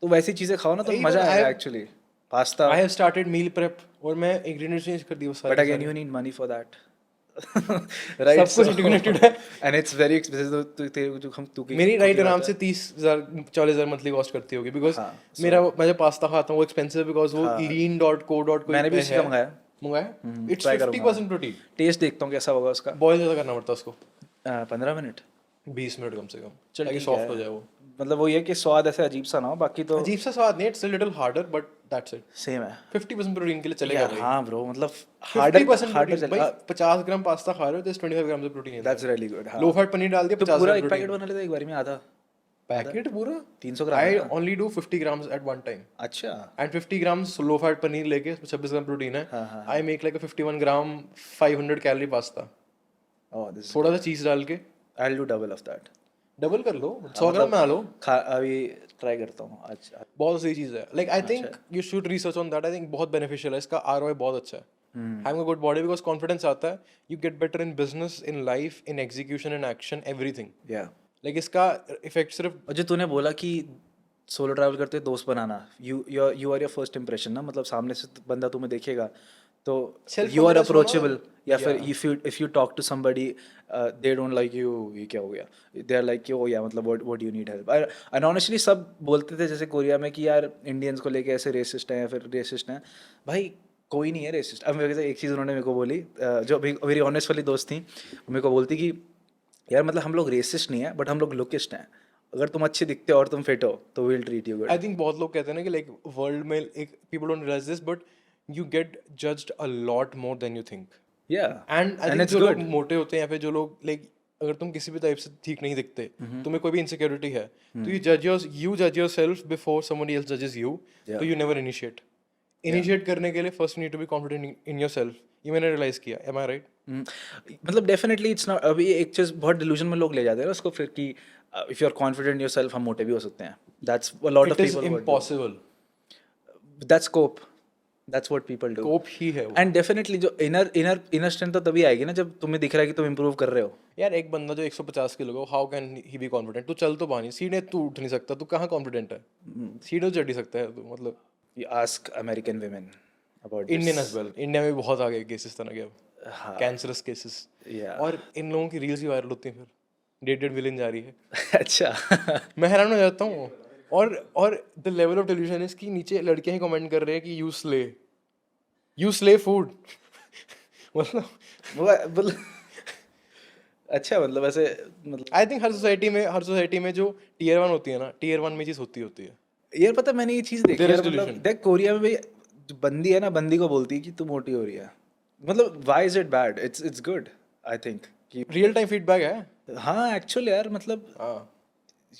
तो वैसी चीज़ें खाओ ना तो Even मज़ा आएगा I- actually. Pasta. I have started meal prep और मैं इंग्रेडिएंट्स चेंज कर दिए वो बट सारे अगेन के यू सारे. Need money for that. सब कुछ इंटीग्रेटेड है. And it's very expensive. तू तेरे जो हम तू मेरी राइट आराम से 30,000 40,000 मंथली कॉस्ट करती होगी, बिकॉज हाँ, मैं जो पास्ता खाता हूँ वो एक्सपेंसिव है, बिकॉज वो lean.co.co मैंने भी उसी का मंगाया. मंगाया. It's try 50% protein. टेस्ट देखता हूँ कैसा होगा उसका. बॉयल ज़्यादा करना पड़ता है उसको, 15 मिनट. 20 मिनट कम से कम, चल ताकि ठीक सॉफ्ट है. हो जाए वो. मतलब वो ये कि स्वाद ऐसे अजीब सा ना हो, बाकी तो अजीब सा स्वाद नहीं, it's a little harder, but that's it. Same है 50% प्रोटीन के लिए चलेगा यार. भाई. हाँ ब्रो, मतलब हार्डर 50% हार्डर प्रोटीन भाई. 50 ग्राम पास्ता खा रहे हो तो 25 ग्राम ऑफ प्रोटीन है. That's really good. हाँ, लो फैट पनीर डाल दिया, तो 50 पूरा ग्राम एक पैकेट प्रोटीन. बना लेते एक बार में, आधा पैकेट पूरा 300 ग्राम आई है ना? Only do 50 grams at one time. अच्छा. And 50 grams low fat paneer लेके उसमें 26 ग्राम प्रोटीन है. हाँ, हाँ. I make like 51 gram 500 calorie pasta. Oh this थोड़ा सा चीज डाल के I will do double of that. Double कर लो, 100 ग्राम बना लो. खा अभी ट्राई करता हूँ आज. बहुत सही चीज है. Like I think you should research on that. I think बहुत बेनिफिशियल है, इसका आरओआई बहुत अच्छा है. Having a good body, because confidence आता है, you get better in business, in life, in execution, in action, everything. या. लाइक इसका इफेक्ट सिर्फ और जो तूने बोला कि सोलो ट्रैवल करते दोस्त बनाना, you are your first impression ना, मतलब सामने से बंदा तुम्हें देखेगा तो यू आर अप्रोचेबल, या फिर if you talk to somebody they don't like you, ये क्या हो गया, दे आर लाइक ओ या मतलब what you need help. And honestly सब बोलते थे जैसे कोरिया में कि यार इंडियंस को लेके ऐसे रेसिस्ट हैं या फिर रेसिस्ट हैं. भाई कोई नहीं है रेसिस्ट. अब मेरे से एक चीज़ उन्होंने मेरे को बोली, जो मेरी ऑनेस्ट वाली दोस्त थी, मेरे को बोलती कि यार मतलब हम लोग रेसिस्ट नहीं है, बट हम लोग लुकिस्ट हैं. अगर तुम अच्छे दिखते हो और तुम फिट हो तो will treat you good. I think बहुत लोग कहते हैं ना कि लाइक वर्ल्ड में एक people don't realise this, but you get judged a lot more than you think. Yeah. And I think जो लोग मोटे होते हैं या फिर जो लोग लाइक अगर तुम किसी भी टाइप से ठीक नहीं दिखते, तुम्हें कोई भी इनसिक्योरिटी है, तो यू जज योरसेल्फ बिफोर समबडी एल्स जजेस यू. तो यू नेवर इनिशिएट करने के लिए first need to be confident in yourself. ये मैंने रियलाइज किया. एम आई राइट? मतलब डेफिनेटली इट्स नॉट. अभी एक चीज़ बहुत डिल्यूजन में लोग ले जाते हैं ना उसको फिर कि if you are confident yourself हम मोटे भी हो सकते हैं. That's a lot of it is people. Impossible. That's scope. That's what people do. Cope ही है वो. एंड डेफिनेटली जो इनर स्ट्रेंथ तो तभी आएगी ना जब तुम्हें दिख रहा है कि तुम इंप्रूव कर रहे हो. यार एक बंदा जो 150 किलो का, how can he be confident? तू चल तो पानी, सीढ़े तू उठ नहीं सकता, तू कहाँ कॉन्फिडेंट है? सीढ़े चढ़ ही सकता है तू. मतलब you ask American women about Indian as well. India में भी बहुत आ गए केसेस तरह के अब, हाँ. Cancerous cases. या. और इन लोगों की रील्स भी वायरल होती हैं, फिर डेटेड विलेन जा रही है. अच्छा. मैं हैरान हो जाता हूँ. और द लेवल ऑफ डेल्यूशन है इसकी, नीचे लड़कियां ही कमेंट कर रहे हैं कि यू स्ले फूड. मतलब वो अच्छा, मतलब ऐसे मतलब आई थिंक हर सोसाइटी में जो टियर 1 होती है ना, टियर 1 में चीज़ होती है. यार पता है, मैंने ये चीज़ देखी There is यार, मतलब delusion. देख कोरिया में भी जो बंदी है ना, बंदी को बोलती है कि तू मोटी हो रही है, मतलब why is it bad? It's good I think कि रियल टाइम फीडबैक है। हाँ एक्चुअली यार, मतलब हाँ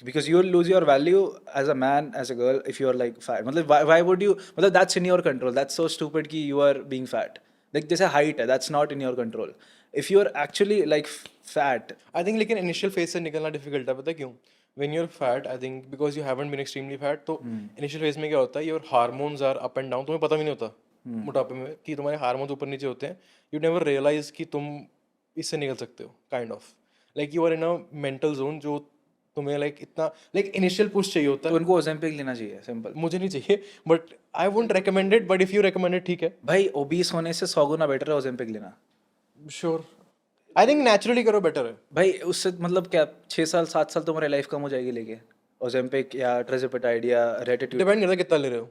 because you will lose your value as a man, as a girl, if you are like fat. मतलब why would you, मतलब that's in your control. That's so stupid कि you are being fat. Like जैसे height है, that's not in your control. If you are actually like fat, I think, लेकिन initial phase से निकलना difficult है, पता है क्यों? When you are fat, I think because you haven't been extremely fat, तो इनिशियल फेज में क्या होता है, your hormones are up and down, तुम्हें पता भी नहीं होता मोटापे में कि तुम्हारे हार्मोन्स ऊपर नीचे होते हैं। यू नेवर रियलाइज कि तुम इससे निकल सकते हो, kind of like you are in a mental zone जो तुम्हें लाइक इतना लाइक इनिशियल पुश चाहिए होता तो है। उनको ओजेम्पिक लेना चाहिए, सिंपल। मुझे नहीं चाहिए, but I won't recommend it, but if you recommend it ठीक है। भाई ओबीस होने से 100 गुना बेटर है ओजेम्पिक लेना। श्योर, आई थिंक नेचुरली करो बेटर है। भाई उससे मतलब क्या 6 साल 7 साल तुम्हारी लाइफ कम हो जाएगी लेके, ओजेम्पिक या ट्रिज़ेपिटाइड या रेटिट्यूड। डिपेंड करता है कितना ले रहे हो।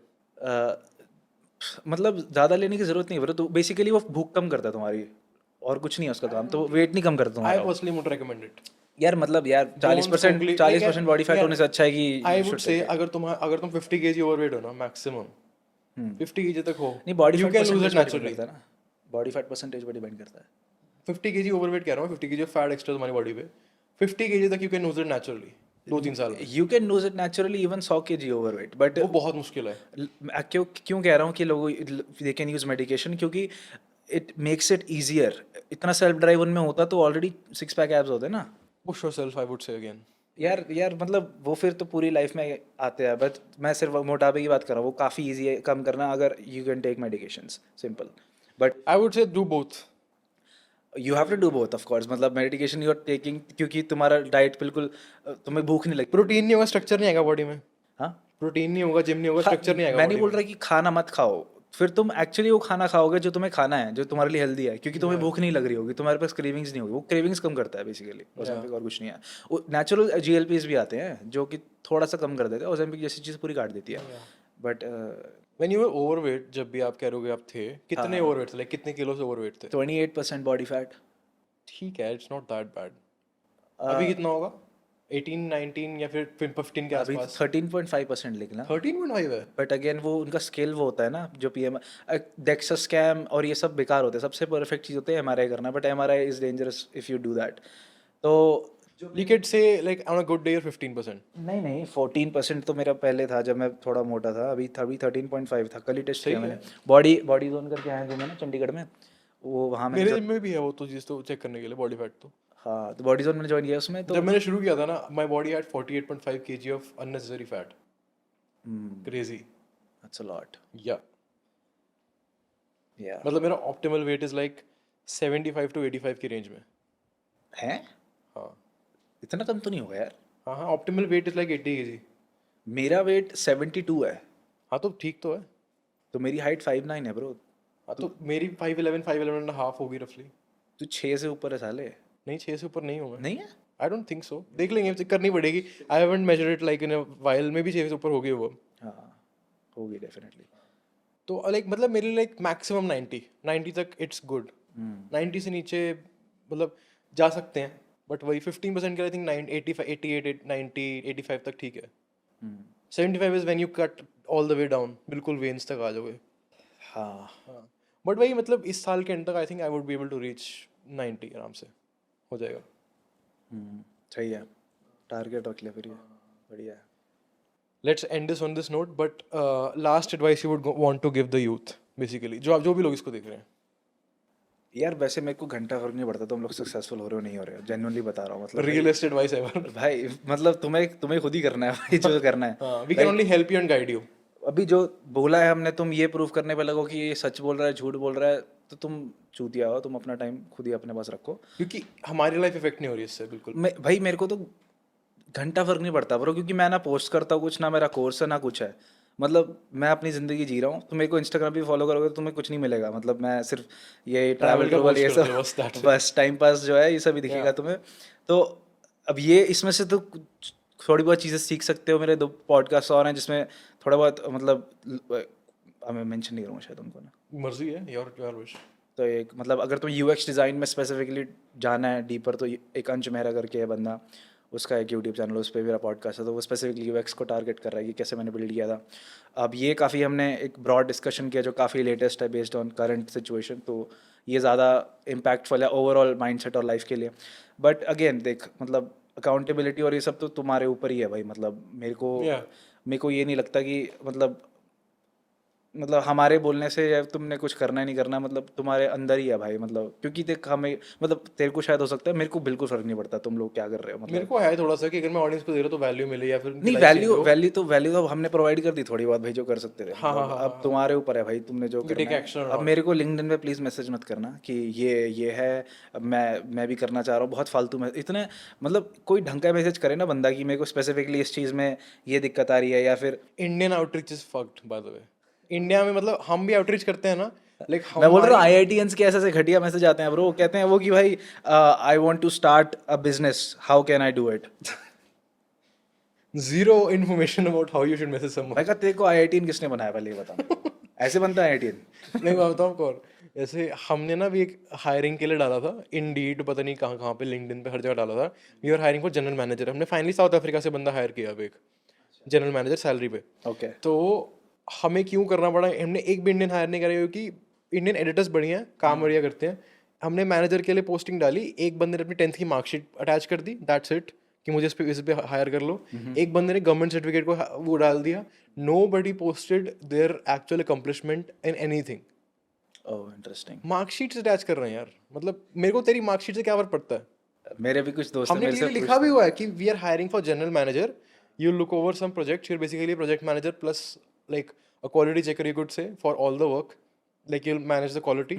मतलब ज़्यादा लेने की ज़रूरत नहीं है, तो बेसिकली वो भूख कम करता है तुम्हारी, और कुछ नहीं है उसका काम, तो वेट नहीं कम करता आई तुम्हारा। Personally won't recommend it. यार मतलब यार 40% Don't 40% बॉडी फैट होने से अच्छा है कि आई you वुड should से take it. अगर तुम 50 केजी ओवरवेट हो ना, मैक्सिमम 50 केजी तक हो, नहीं, body you fat can lose it percentage पर डिपेंड नेचुरली। करता है ना, बॉडी फैट परसेंटेज पर डिपेंड करता है। 50 केजी ओवरवेट कह रहा हूँ, 50 केजी फैट एक्स्ट्रा तुम्हारी बॉडी पे, 50 केजी तक you can lose it naturally 2-3 साल में। You can lose it naturally even 100 kg overweight, but वो बहुत मुश्किल है। क्यों क्यों कह रहा हूँ कि लोगों दे कैन यूज मेडिकेशन, क्योंकि इट मेक्स इट ईजियर। इतना सेल्फ ड्राइव उनमें होता तो ऑलरेडी 6 पैक एब्स होते ना पुश योरसेल्फ, आई वुड से अगेन। यार मतलब वो फिर तो पूरी लाइफ में आते हैं, बट मैं सिर्फ मोटापे की बात कर रहा हूँ, वो काफ़ी ईजी है कम करना अगर you can take medications, simple. But I would say do both. You have to do both of course, मतलब मेडिकेशन यू आर टेकिंग क्योंकि तुम्हारा डाइट बिल्कुल तुम्हें भूख नहीं लगती। प्रोटीन नहीं होगा, स्ट्रक्चर नहीं आएगा बॉडी में। हाँ, प्रोटीन नहीं होगा, जिम नहीं होगा, स्ट्रक्चर नहीं आएगा मैं नहीं body बोल में। रहा कि खाना मत खाओ, फिर तुम एक्चुअली वो खाना खाओगे जो तुम्हें खाना है, जो तुम्हारे लिए हेल्दी है, क्योंकि तुम्हें भूख नहीं लग रही होगी, तुम्हारे पास क्रेविंग्स नहीं होगी, वो क्रेविंग्स कम करता है बेसिकली ओजेम्पिक, और कुछ नहीं है। वो नेचुरल जीएलपीज भी आते हैं जो कि थोड़ा सा कम कर देते हैं, ओजेम्पिक जैसी चीज़ पूरी काट देती है। But when you were overweight, जब भी आप कह रहे हो आप थे, कितने ओवरवेट थे, लाइक कितने किलो से ओवरवेट थे? 28% बॉडी फैट। ठीक है, इट्स नॉट दैट बैड। अभी कितना होगा? 18, 19 या फिर 15 के अभी आसपास? 13.5% लिखना। 13.5 है। बट अगेन वो उनका स्केल वो होता है ना, जो पीएम डेक्सा स्कैम और ये सब बेकार होते हैं, सबसे परफेक्ट चीज़ होती है एमआरआई करना, but MRI is dangerous if you do that. तो You could say like on a good day you're 15%. नहीं 14% तो मेरा पहले था जब मैं थोड़ा मोटा था, अभी 13.5 था, कल ही टेस्ट किया मैंने। बॉडी जोन करके आया जो मैं ना चंडीगढ़ में, वो वहाँ मैंने मेरे जिम में भी है वो तो चीज़, तो चेक करने के लिए बॉडी फैट तो। हाँ, तो बॉडी जोन मैंने ज्वाइन किया उसमें, तो जब मैंने शुरू किया था ना, my body had 48.5 kg of unnecessary fat. Crazy. That's a lot. Yeah. या मतलब मेरा optimal weight is like 75 to 85 की रेंज में। है, हाँ इतना कम तो नहीं होगा यार। हाँ हाँ, optimal weight is like 80 kg। मेरा वेट 72 है, हाँ तो ठीक तो है। तो मेरी हाइट 5'9" है ब्रो। हाँ तो मेरी 5'11 and a half होगी रफली। तू 6 से ऊपर है साले। नहीं, 6 से ऊपर नहीं हूँ मैं। नहीं है? आई डोंट थिंक सो, देख लेंगे, चेक करनी पड़ेगी। I haven't measured it like in a while, में भी 6 से ऊपर होगी वो। हाँ, होगी डेफिनेटली। तो लाइक मतलब मेरी लाइक मैक्सिमम 90 तक इट्स गुड। 90 से नीचे मतलब जा सकते हैं, बट वही 15% के आई थिंक 85 88 90 85 तक ठीक है। 75 is when you cut all the way down, बिल्कुल वेन्स तक आ जाओगे। हाँ, हाँ, बट वही मतलब इस साल के एंड तक I think I would be able to reach 90 आराम से हो जाएगा। सही है, टारगेट रख लिया फिर, ये बढ़िया है। Let's end this on this note, but last advice you would want to give the youth basically, जो भी लोग इसको देख रहे हैं। यार वैसे मेरे को घंटा फर्क नहीं पड़ता तुम लोग सक्सेसफुल हो रहे हो नहीं हो रहे हो, जेन्युइनली बता रहा हूँ, मतलब रियलिस्ट एडवाइस एवर। भाई मतलब तुम्हें खुद ही करना है भाई, जो करना है। हाँ, we can only help you and guide you. अभी जो बोला है हमने, तुम ये प्रूव करने पे लगो कि ये सच बोल रहा है झूठ बोल रहा है, तो तुम चूतिया हो, तुम अपना टाइम खुद ही अपने पास रखो। क्योंकि हमारी लाइफ इफेक्ट नहीं हो रही इससे बिल्कुल। मैं भाई मेरे को तो घंटा फर्क नहीं पड़ता ब्रो, क्योंकि मैं ना पोस्ट करता हूँ कुछ, ना मेरा कोर्स है ना कुछ है, मतलब मैं अपनी ज़िंदगी जी रहा हूँ। तो मेरे को इंस्टाग्राम पे फॉलो करोगे तो तुम्हें कुछ नहीं मिलेगा, मतलब मैं सिर्फ ये ट्रैवल का ट्रैवल ये post करते हो, बस that's सब it. बस टाइम पास जो है ये सब ही दिखेगा तुम्हें। तो अब ये इसमें से तो थोड़ी बहुत चीज़ें सीख सकते हो। मेरे 2 पॉडकास्ट और हैं जिसमें थोड़ा बहुत मतलब मैं मेंशन नहीं करूँगा शायद उनको ना। मर्जी है, योर विश। तो एक मतलब अगर तुम्हें यूएक्स डिज़ाइन में स्पेसिफिकली जाना है डीपर, तो एक अंश मेहरा करके है बंदा, उसका एक यूट्यूब चैनल, उस पर मेरा पॉडकास्ट है, तो वो स्पेसिफिकली यूएक्स को टारगेट कर रहा है कि कैसे मैंने बिल्ड किया था। अब ये काफ़ी हमने एक ब्रॉड डिस्कशन किया जो काफ़ी लेटेस्ट है बेस्ड ऑन करंट सिचुएशन, तो ये ज़्यादा इम्पैक्टफुल है ओवरऑल माइंडसेट और लाइफ के लिए। बट अगेन देख, मतलब अकाउंटेबिलिटी और ये सब तो तुम्हारे ऊपर ही है भाई। मतलब Yeah. मेरे को ये नहीं लगता कि मतलब हमारे बोलने से या तुमने कुछ करना ही नहीं करना, मतलब तुम्हारे अंदर ही है भाई। मतलब क्योंकि देख हमें, मतलब तेरे को शायद हो सकता है, मेरे को बिल्कुल फर्क नहीं पड़ता तुम लोग क्या कर रहे हो। मेरे मतलब को है थोड़ा सा कि अगर मैं ऑडियंस को दे रहा हूँ तो वैल्यू मिले या फिर उनकी नहीं, लाइफ चेंज हो। वैल्यू तो हमने प्रोवाइड कर दी थोड़ी बहुत भाई, जो कर सकते थे। हाँ हाँ मतलब हाँ अब तुम्हारे ऊपर है भाई, तुमने जो You करना take है। action or अब not. मेरे को लिंक्डइन पे प्लीज़ मैसेज मत करना कि ये है। अब मैं भी करना चाह रहा हूँ, बहुत फालतू में इतने, मतलब कोई ढंग का मैसेज करे ना बंदा कि मेरे को स्पेसिफिकली इस चीज़ में ये दिक्कत आ रही है, या फिर Indian outreach is fucked bye the way. India में मतलब हम भी आउटरीच करते हैं ना, लाइक मैं बोल रहा हूँ हमारी IITians के ऐसे ऐसे घटिया मैसेज आते हैं ब्रो, कहते हैं वो कि भाई I want to start a business, how can I do it. Zero information about how you should message someone. मैं कहा तेरे को IITian किसने बनाया पहले ये बता मेरे को। ऐसे बनता है IITian? नहीं मैं बताऊँ कौन। जैसे हमने ना भी एक हायरिंग के लिए डाला था इंडीड, पता नहीं कहाँ कहाँ पे, लिंक्डइन पे हर जगह डाला था। We are hiring for general manager. हमने फाइनली साउथ अफ्रीका से बंदा हायर किया अब, एक जनरल मैनेजर सैलरी पे। ओके। तो हमें क्यों करना पड़ा, हमने एक भी इंडियन हायर नहीं करा क्योंकि इंडियन एडिटर्स बढ़िया हैं, काम बढ़िया करते हैं। हमने मैनेजर के लिए पोस्टिंग डाली, एक बंदे ने अपनी 10th की मार्कशीट अटैच कर दी, दैट्स इट, कि मुझे इस पे हायर कर लो। एक बंदे ने गवर्नमेंट सर्टिफिकेट को वो डाल दिया। Nobody posted their actual accomplishment in anything. Oh interesting. Marksheet से अटैच कर रहे हैं यार, मतलब मेरे को तेरी मार्कशीट से क्या फर्क पड़ता है। मेरे भी कुछ दोस्त हैं हमने मेरे से क्लियरली लिखा पूछते भी हैं। हुआ है कि we are hiring for general manager, you look over some project, you are basically project manager plus like a quality checker you could say for all the work, like you manage the quality.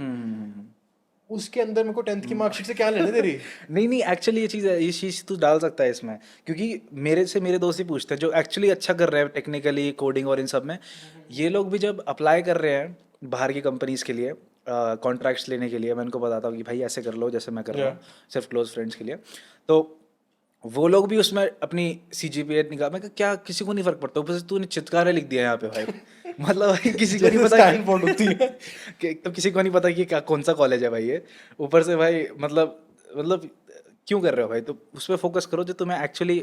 उसके अंदर मेरे को 10th की marksheet से क्या लेने तेरी। नहीं नहीं, एक्चुअली ये चीज़ तू डाल सकता है इसमें, क्योंकि मेरे दोस्त ही पूछते हैं जो एक्चुअली अच्छा कर रहे हैं टेक्निकली कोडिंग और इन सब में। ये लोग भी जब अप्लाई कर रहे हैं बाहर की कंपनीज के लिए कॉन्ट्रैक्ट्स लेने के लिए, मैं उनको बताता हूँ कि भाई ऐसे कर लो जैसे मैं कर रहा हूँ, सिर्फ क्लोज फ्रेंड्स के लिए। तो वो लोग भी उसमें अपनी CGPA निकाल, मैं कहा क्या किसी को नहीं फर्क पड़ता, ऊपर से तूने चित्कारे लिख दिया यहाँ पे भाई। मतलब भाई किसी को नहीं जैसे पता स्टैनफोर्ड होती है। कि एक तो किसी को नहीं पता कि क्या कौन सा कॉलेज है भाई ये, ऊपर से भाई मतलब क्यों कर रहे हो भाई। तो उस पर फोकस करो जो तुम्हें एक्चुअली,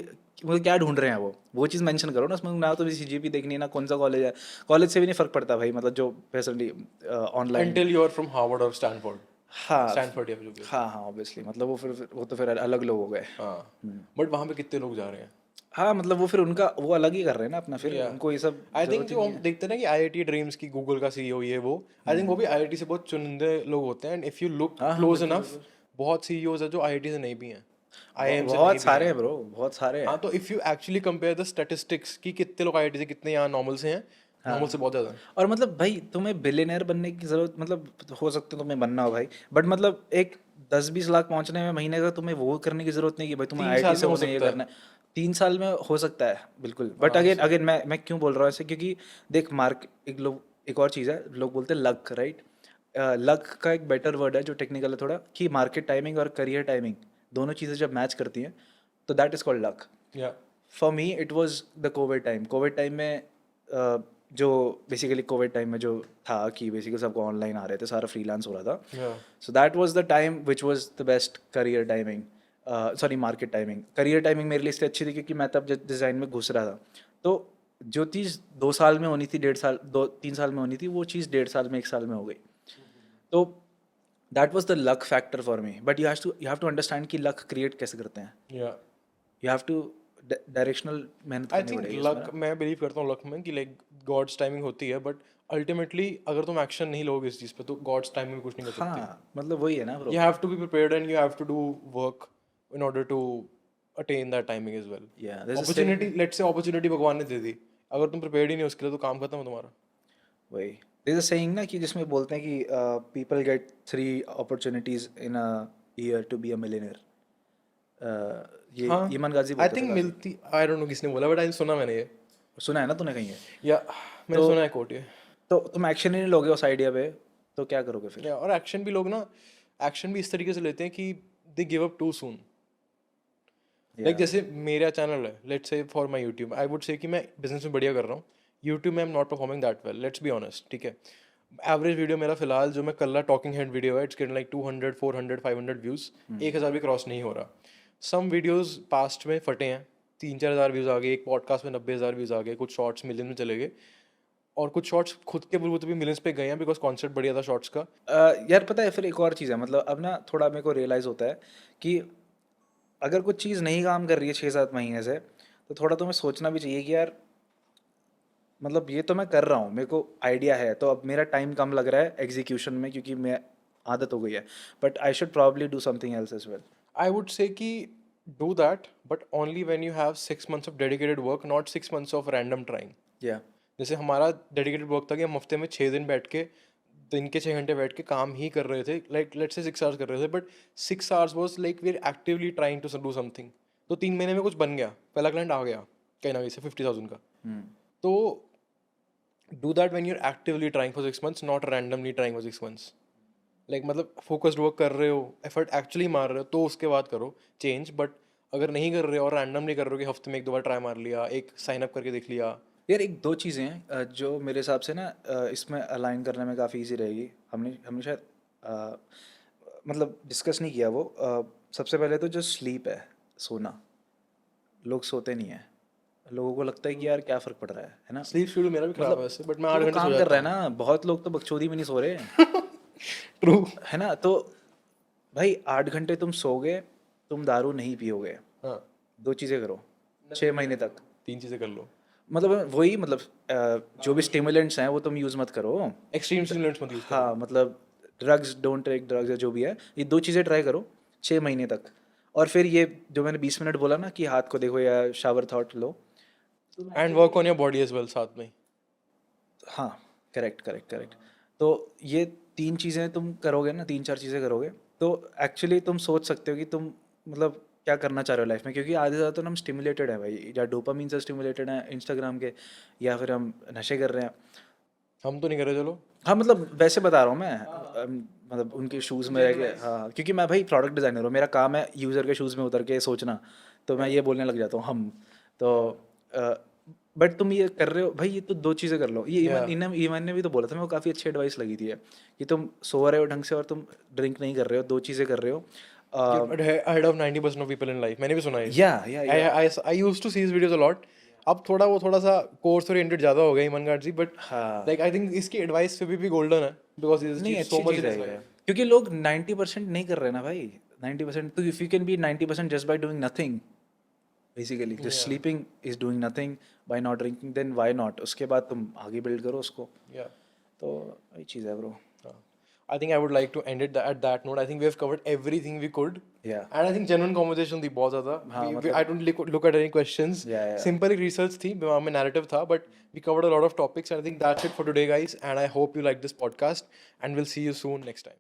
मतलब क्या ढूंढ रहे हैं वो चीज़ मेंशन करो ना उसमें। ना तो CGPA देखनी है ना कौन सा कॉलेज है, कॉलेज से भी नहीं फर्क पड़ता भाई, मतलब जो facility online. Until you are from Harvard or Stanford. हाँ Stanford या जो भी है। हाँ हाँ ऑब्वियसली, मतलब वो तो फिर अलग लोग हो गए। हाँ बट वहाँ पे कितने लोग जा रहे हैं। हाँ मतलब वो फिर उनका वो अलग ही कर रहे हैं ना अपना, फिर Yeah. उनको ये सब आई जरूरत थिंक ही जो नहीं हम है। देखते हैं ना कि IIT ड्रीम्स की गूगल का CEO ये वो, आई थिंक वो भी IIT से बहुत चुनिंदे लोग होते हैं। एंड इफ यू लुक हाँ हाँ क्लोज बिल्कुल इनफ, बहुत CEOs है जो IIT से नहीं भी हैं, IIM से नहीं बहुत भी सारे हैं। हैं ब्रो, बहुत सारे हाँ हैं। तो if you actually compare the statistics कि कितने लोग IIT से कितने यहाँ नॉर्मल से हैं, नॉर्मल से बहुत ज़्यादा हैं। और मतलब भाई तुम्हें बिलियनर बनने की जरूरत, मतलब हो सकता है तुम्हें बनना हो भाई, बट मतलब एक 10-20 लाख पहुंचने में महीने का तुम्हें वो करने की जरूरत नहीं कि भाई तुम्हें 3 साल IIT से में हो होने ये सकता है करना है। 3 साल में हो सकता है बिल्कुल, बट आराम अगेन से। अगेन मैं क्यों बोल रहा हूँ ऐसे, क्योंकि देख एक और चीज़ है, लोग बोलते हैं लक, राइट। लक का एक बेटर वर्ड है जो टेक्निकल है थोड़ा, कि मार्केट टाइमिंग और करियर टाइमिंग दोनों चीज़ें जब मैच करती हैं तो दैट इज़ कॉल्ड लक। या for me it was the Covid time में जो बेसिकली कोविड टाइम में जो था कि बेसिकली सबको ऑनलाइन आ रहे थे, सारा फ्रीलांस हो रहा था। या सो that was the time which was the best career timing, sorry market timing. Career timing मेरे लिए इसलिए अच्छी थी क्योंकि मैं तब जब डिज़ाइन में घुस रहा था, तो जो चीज़ 2 साल में होनी थी 1.5 साल 2-3 साल में होनी थी, वो चीज़ 1.5 साल में 1 साल में हो गई। तो that was the luck factor for me, but you have to understand कि लक क्रिएट कैसे करते हैं। या यू हैव टू डायरेक्शनल मेहनत आई करनी थिंक पड़ेगी उसमें लक, ना। मैं बिलीव करता हूँ लक में कि लाइक गॉड्स टाइमिंग होती है, बट अल्टीमेटली अगर तुम एक्शन नहीं लोगे इस चीज़ पे तो गॉड्स टाइमिंग में कुछ नहीं कर सकती। हाँ मतलब वही है ना bro. You have to be prepared and you have to do work in order to attain that timing as well. Yeah, there's a Opportunity, saying, let's say opportunity भगवान ने दे दी, अगर तुम prepared ही नहीं हो उसके लिए तो काम खत्म है तुम्हारा। वही there's a saying ना कि जिसमें बोलते हैं कि people get 3 opportunities in a year to be a millionaire. ये हाँ ईमान गाजी आई बोलते थे थिंक काफी। मिलती, आई डोंट नो किसने बोला बट आई सुना मैंने ये, सुना है ना तूने कहीं ये? या मैंने तो सुना है कोट ये। तो तुम एक्शन ही नहीं लोगे उस आइडिया पे तो क्या करोगे फिर? या और एक्शन भी लोग ना, एक्शन भी इस तरीके से लेते हैं कि they give up too soon. Like जैसे मेरा चैनल है, let's say for my YouTube, I would say कि मैं बिजनेस में बढ़िया कर रहा हूँ, यूट्यूब में आई am not performing that well, let's be honest, ठीक है। एवरेज वीडियो मेरा फिलहाल जो मैं कर रहा टॉकिंग हेड वीडियो है, इट्स गेटिंग लाइक 200 400 500 व्यूज़, 1000 भी क्रॉस नहीं हो रहा। सम वीडियोस पास्ट में फटे हैं, 3-4 हज़ार व्यूज़ आ गए, एक पॉडकास्ट में 90,000 व्यूज़ आ गए, कुछ शॉर्ट्स मिलियन में चले गए, और कुछ शॉर्ट्स खुद के बलबूते भी मिलियंस पे गए हैं बिकॉज कॉन्सेप्ट बढ़िया था शॉर्ट्स का. यार पता है फिर एक और चीज़ है, मतलब अब ना थोड़ा मेरे को रियलाइज़ होता है कि अगर कुछ चीज़ नहीं काम कर रही है 6-7 महीने से, तो थोड़ा तुम्हें सोचना भी चाहिए कि यार मतलब ये तो मैं कर रहा हूँ, मेरे को आइडिया है, तो अब मेरा टाइम कम लग रहा है एग्जीक्यूशन में क्योंकि मैं आदत हो गई है, but I should probably do something else as well. I would say कि do that, but only when you have 6 months of dedicated work, not 6 months of random trying. या जैसे हमारा डेडिकेटेड वर्क था कि हम हफ्ते में 6 दिन बैठ के, दिन के 6 घंटे बैठ के काम ही कर रहे थे, लाइक लेट्स से 6 आवर्स कर रहे थे, but 6 hours was like we are actively trying to do something. तो 3 महीने में कुछ बन गया, पहला क्लाइंट आ गया कहीं ना कहीं से 50,000 का. तो do that when you are actively trying for 6 months, not randomly trying for 6 months. Like मतलब फोकस्ड वर्क कर रहे हो, एफर्ट एक्चुअली मार रहे हो, तो उसके बाद करो चेंज. बट अगर नहीं कर रहे हो और रैंडमली कर रहे हो कि हफ्ते में 1-2 बार ट्राई मार लिया, एक साइन अप करके देख लिया. यार एक दो चीज़ें हैं जो मेरे हिसाब से ना इसमें अलाइन करने में काफ़ी इजी रहेगी. हमने हमने शायद मतलब डिस्कस नहीं किया वो. सबसे पहले तो जो स्लीप है, सोना. लोग सोते नहीं हैं, लोगों को लगता है कि यार क्या फ़र्क पड़ रहा है ना. स्लीप शेड्यूल मेरा भी खराब है वैसे, बट मैं 8 तो घंटे काम सो कर जाता रहा है ना, बहुत लोग तो बकचोदी में नहीं सो रहे हूँ. ट्रू. है ना. तो भाई 8 घंटे तुम सोगे, तुम दारू नहीं पियोगे, हाँ, 2 चीज़ें करो 6 महीने तक. 3 चीज़ें कर लो. मतलब वही मतलब जो भी स्टिमुलेंट्स हैं वो तुम यूज़ मत करो. एक्सट्रीम स्टिमुलेंट्स मत यूज करो. हाँ मतलब ड्रग्स, डोंट टेक ड्रग्स या जो भी है, ये 2 चीज़ें ट्राई करो 6 महीने तक. और फिर ये जो मैंने 20 मिनट बोला ना कि हाथ को देखो या शावर थॉट लो. And work on your body as well साथ में. हाँ, करेक्ट करेक्ट करेक्ट. तो ये 3 चीज़ें तुम करोगे ना, 3-4 चीज़ें करोगे, तो एक्चुअली तुम सोच सकते हो कि तुम मतलब क्या करना चाह रहे हो लाइफ में. क्योंकि आधे ज़्यादा तो हम स्टिमुलेटेड है भाई, या डोपामीन से स्टिमुलेटेड है इंस्टाग्राम के, या फिर हम नशे कर रहे हैं. हम तो नहीं कर रहे, चलो. हाँ मतलब वैसे बता रहा हूँ मैं, मतलब उनके शूज़ में रह के. हाँ क्योंकि मैं भाई प्रोडक्ट डिज़ाइनर हूँ, मेरा काम है यूज़र के शूज़ में उतर के सोचना, तो मैं ये बोलने लग जाता हूँ हम. तो बट तुम ये कर रहे हो भाई, ये तो 2 चीज़ें कर लो. ये ईमान ने भी तो बोला था, मेरे को काफ़ी अच्छी एडवाइस लगी थी ये, कि तुम सो रहे हो ढंग से और तुम ड्रिंक नहीं कर रहे हो, 2 चीज़ें कर रहे हो. Ahead of 90% of people in life. मैंने भी सुना है. या I used to see his videos a lot. अब थोड़ा सा कोर्स ओरिएंटेड ज़्यादा हो गया ईमान गार्ड जी, बट हाँ लाइक आई थिंक इसकी एडवाइस पे भी गोल्डन है बिकॉज नहीं, इज सो अच्छी मच चीज़ इन है हिज ये. लाइफ. क्योंकि लोग 90% नहीं कर रहे ना भाई. 90%, तो if you can be 90% just by doing nothing, basically just sleeping is doing nothing, by not drinking, then why not. उसके बाद तुम आगे बिल्ड करो उसको. या तो वही चीज़ है bro. I think I would like to end it at that note. I think we have covered everything we could. Yeah. And I think genuine conversation थी बहुत ज़्यादा. हाँ, I don't look at any questions. Yeah. Simple research थी, दिमाग में narrative था, but we covered a lot of topics. And I think that's it for today, guys. And I hope you like this podcast. And we'll see you soon next time.